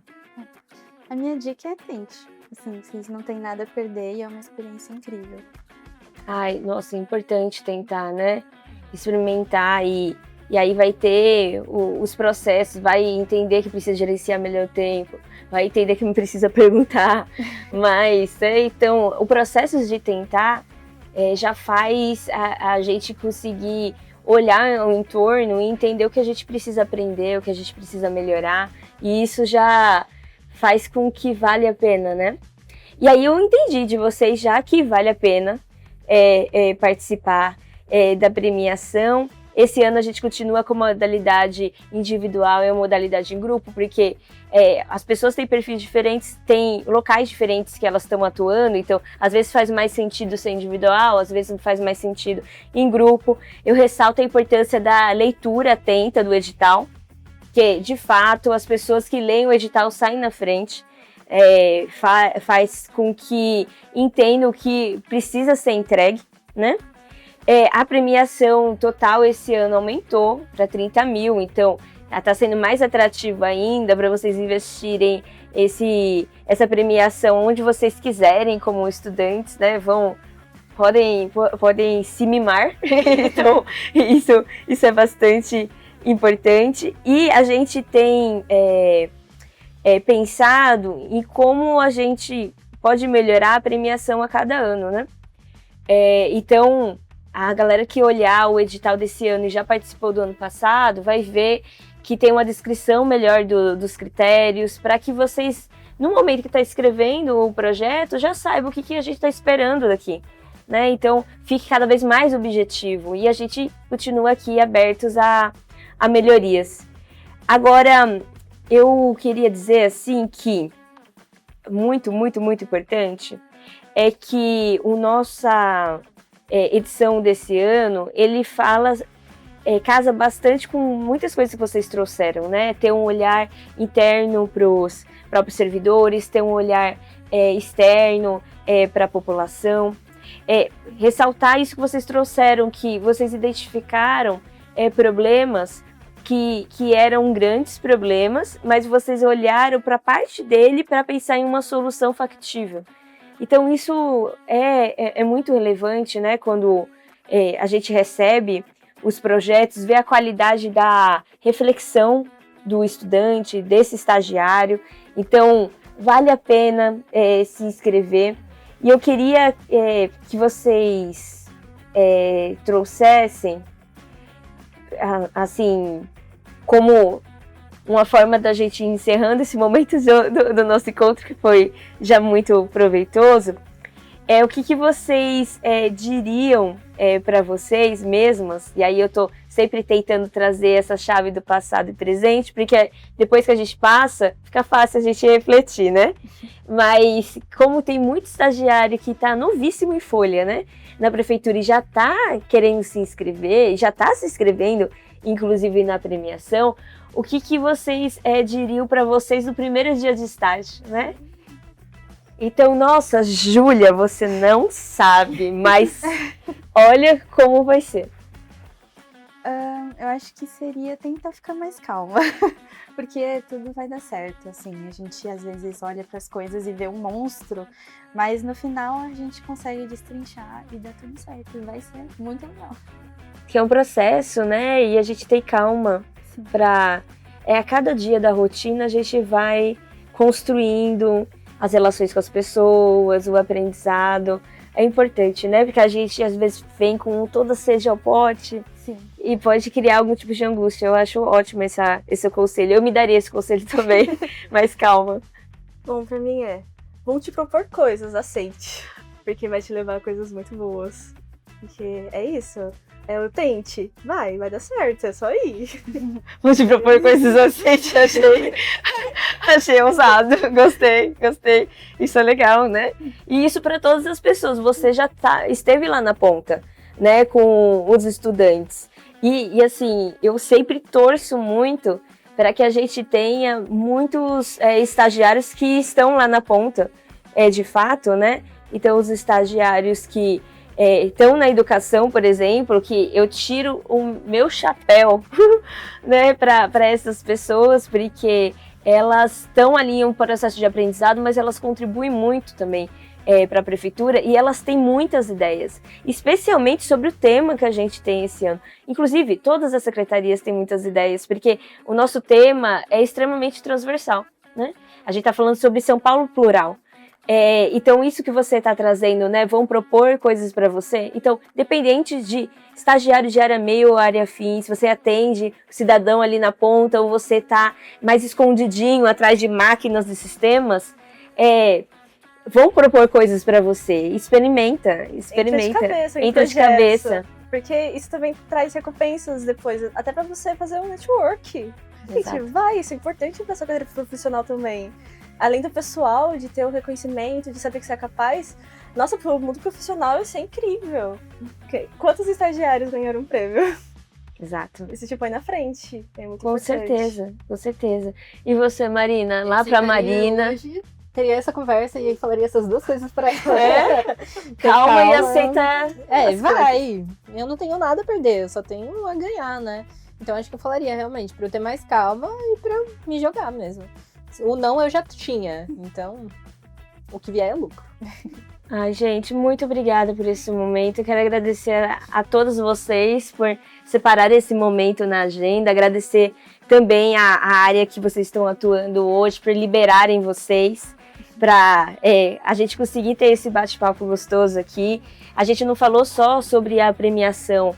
A minha dica é tente. Assim, vocês não têm nada a perder e é uma experiência incrível. Ai, nossa, é importante tentar, né? Experimentar e aí vai ter os processos, vai entender que precisa gerenciar melhor o tempo, vai entender que não precisa perguntar mais, né? Então, o processo de tentar já faz a gente conseguir olhar o entorno e entender o que a gente precisa aprender, o que a gente precisa melhorar, e isso já faz com que vale a pena, né? E aí eu entendi de vocês já que vale a pena participar da premiação, Esse ano a gente continua com modalidade individual e a modalidade em grupo, porque as pessoas têm perfis diferentes, têm locais diferentes que elas estão atuando, então às vezes faz mais sentido ser individual, às vezes faz mais sentido em grupo. Eu ressalto a importância da leitura atenta do edital, que de fato as pessoas que leem o edital saem na frente. Faz com que entendam o que precisa ser entregue, né? A premiação total esse ano aumentou para 30 mil, então está sendo mais atrativo ainda para vocês investirem essa premiação onde vocês quiserem como estudantes, né? Podem se mimar, então isso é bastante importante. E a gente tem pensado em como a gente pode melhorar a premiação a cada ano, né? Então, a galera que olhar o edital desse ano e já participou do ano passado vai ver que tem uma descrição melhor dos critérios, para que vocês, no momento que está escrevendo o projeto, já saibam o que a gente está esperando daqui, né? Então, fique cada vez mais objetivo e a gente continua aqui abertos a melhorias. Agora, eu queria dizer assim que muito, muito, muito importante é que a nossa edição desse ano, ele casa bastante com muitas coisas que vocês trouxeram, né? Ter um olhar interno para os próprios servidores, ter um olhar externo para a população, ressaltar isso que vocês trouxeram, que vocês identificaram problemas que eram grandes problemas, mas vocês olharam para a parte dele para pensar em uma solução factível. Então isso é muito relevante, né? Quando a gente recebe os projetos, vê a qualidade da reflexão do estudante, desse estagiário. Então vale a pena se inscrever. E eu queria que vocês trouxessem, assim, como uma forma da gente ir encerrando esse momento do nosso encontro, que foi já muito proveitoso, o que vocês diriam para vocês mesmas, e aí eu tô sempre tentando trazer essa chave do passado e presente, porque depois que a gente passa, fica fácil a gente refletir, né? Mas como tem muito estagiário que tá novíssimo em folha, né? Na prefeitura e já tá querendo se inscrever, já tá se inscrevendo, inclusive na premiação, o que vocês diriam para vocês no primeiro dia de estágio, né? Então, nossa, Júlia, você não sabe, mas olha como vai ser. Eu acho que seria tentar ficar mais calma, porque tudo vai dar certo, assim, a gente às vezes olha para as coisas e vê um monstro, mas no final a gente consegue destrinchar e dá tudo certo, vai ser muito legal. Que é um processo, né, e a gente tem calma para... a cada dia da rotina a gente vai construindo as relações com as pessoas, o aprendizado. É importante, né? Porque a gente às vezes vem com toda a sede ao pote. Sim. E pode criar algum tipo de angústia. Eu acho ótimo esse conselho. Eu me daria esse conselho também, mas calma. Bom, pra mim vão te propor coisas, aceite. Porque vai te levar a coisas muito boas. Porque é isso. Tente. Vai dar certo, é só ir. Vou te propor coisas aceite, achei ousado. Gostei. Isso é legal, né? E isso para todas as pessoas. Você já esteve lá na ponta, né? Com os estudantes. E assim, eu sempre torço muito para que a gente tenha muitos estagiários que estão lá na ponta, de fato, né? Então, os estagiários que estão na educação, por exemplo, que eu tiro o meu chapéu né, para essas pessoas, porque elas estão ali em um processo de aprendizado, mas elas contribuem muito também para a prefeitura e elas têm muitas ideias, especialmente sobre o tema que a gente tem esse ano. Inclusive, todas as secretarias têm muitas ideias, porque o nosso tema é extremamente transversal, né? A gente está falando sobre São Paulo plural. Então, isso que você está trazendo, né? Vão propor coisas para você. Então, dependente de estagiário de área meio ou área fim, se você atende o cidadão ali na ponta ou você está mais escondidinho atrás de máquinas e sistemas, vão propor coisas para você. Experimenta. Entra de cabeça. porque isso também traz recompensas depois, até pra você fazer um network. Gente, Exato. isso é importante pra sua carreira profissional também. Além do pessoal, de ter o reconhecimento, de saber que você é capaz, nossa, pro mundo profissional isso é incrível. Quantos estagiários ganharam um prêmio? Exato. Isso te põe na frente, é muito Com importante. certeza, com certeza. E você, Marina? Lá pra Marina. Hoje teria essa conversa e aí falaria essas duas coisas pra ela. Calma e aceita. É, vai. Eu não tenho nada a perder, eu só tenho a ganhar, né? Então acho que eu falaria realmente pra eu ter mais calma e pra me jogar mesmo. O não eu já tinha, então o que vier é lucro. Ai, gente, muito obrigada por esse momento. Eu quero agradecer a todos vocês por separar esse momento na agenda, agradecer também a área que vocês estão atuando hoje, por liberarem vocês, para a gente conseguir ter esse bate-papo gostoso aqui. A gente não falou só sobre a premiação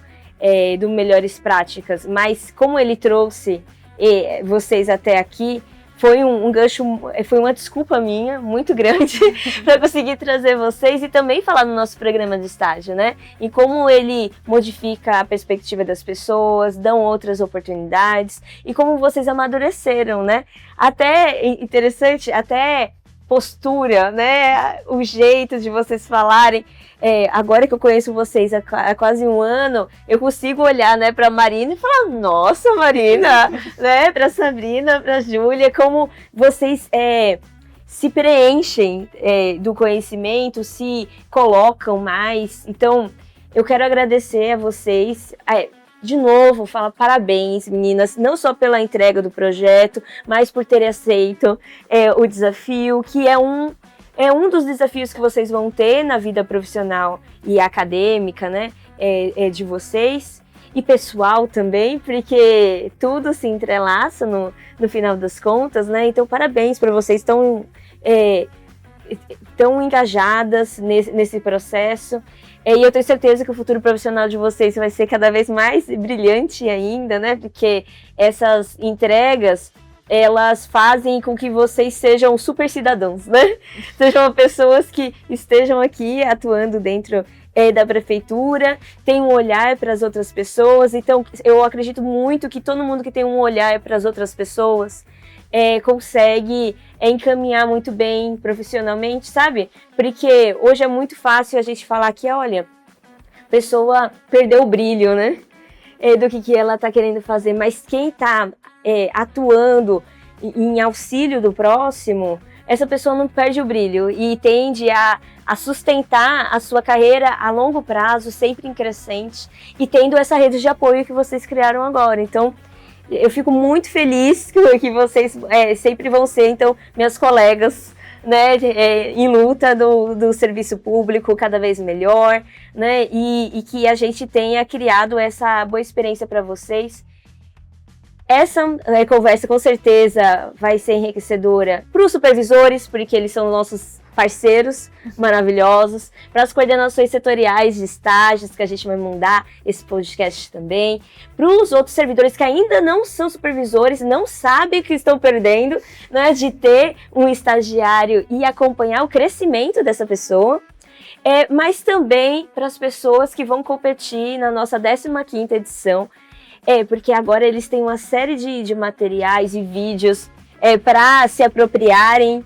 do Melhores Práticas, mas como ele trouxe vocês até aqui, foi um gancho, foi uma desculpa minha muito grande para conseguir trazer vocês e também falar no nosso programa de estágio, né? E como ele modifica a perspectiva das pessoas, dão outras oportunidades e como vocês amadureceram, né? Até interessante, até postura, né? O jeito de vocês falarem. Agora que eu conheço vocês há quase um ano, eu consigo olhar, né, para Marina e falar, nossa, Marina, né, para Sabrina, para Júlia, como vocês se preenchem do conhecimento, se colocam mais. Então, eu quero agradecer a vocês. De novo, falar parabéns, meninas, não só pela entrega do projeto, mas por terem aceito o desafio, que é um dos desafios que vocês vão ter na vida profissional e acadêmica, né, de vocês, e pessoal também, porque tudo se entrelaça no final das contas, né, então parabéns para vocês, tão engajadas nesse processo. E eu tenho certeza que o futuro profissional de vocês vai ser cada vez mais brilhante ainda, né? Porque essas entregas, elas fazem com que vocês sejam super cidadãos, né? Sejam pessoas que estejam aqui atuando dentro da prefeitura, tem um olhar para as outras pessoas. Então, eu acredito muito que todo mundo que tem um olhar para as outras pessoas consegue encaminhar muito bem profissionalmente, sabe? Porque hoje é muito fácil a gente falar que, olha, a pessoa perdeu o brilho, né? Do que ela tá querendo fazer, mas quem tá atuando em auxílio do próximo, essa pessoa não perde o brilho e tende a sustentar a sua carreira a longo prazo, sempre em crescente, e tendo essa rede de apoio que vocês criaram agora. Então, eu fico muito feliz que vocês sempre vão ser, então, minhas colegas, né, em luta do serviço público cada vez melhor, né, e que a gente tenha criado essa boa experiência para vocês. Essa conversa, com certeza, vai ser enriquecedora para os supervisores, porque eles são nossos parceiros maravilhosos, para as coordenações setoriais de estágios, que a gente vai mandar esse podcast também, para os outros servidores que ainda não são supervisores, não sabem que estão perdendo, né, de ter um estagiário e acompanhar o crescimento dessa pessoa, mas também para as pessoas que vão competir na nossa 15ª edição, porque agora eles têm uma série de materiais e vídeos para se apropriarem,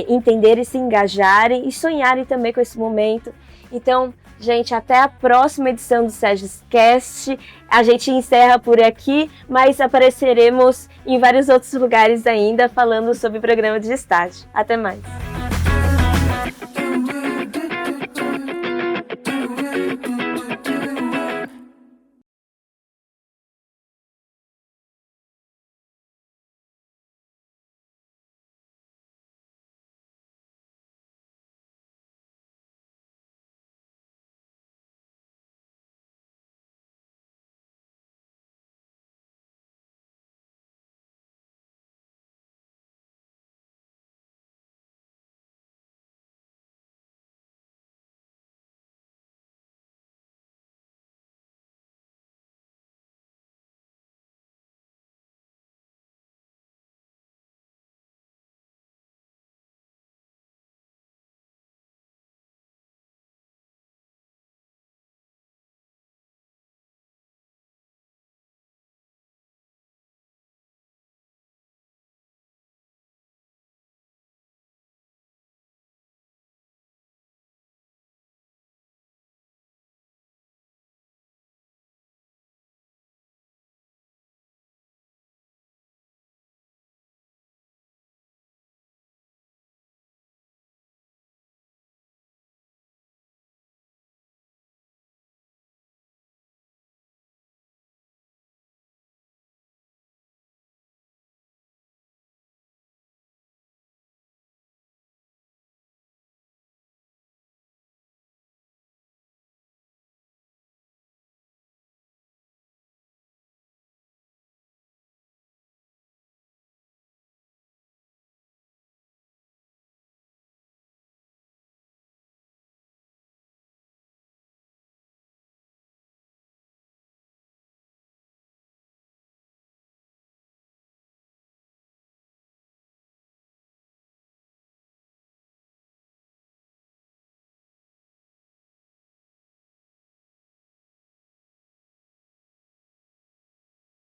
entenderem, se engajarem e sonharem também com esse momento. Então, gente, até a próxima edição do SEGEScast. A gente encerra por aqui, mas apareceremos em vários outros lugares ainda falando sobre o programa de estágio. Até mais!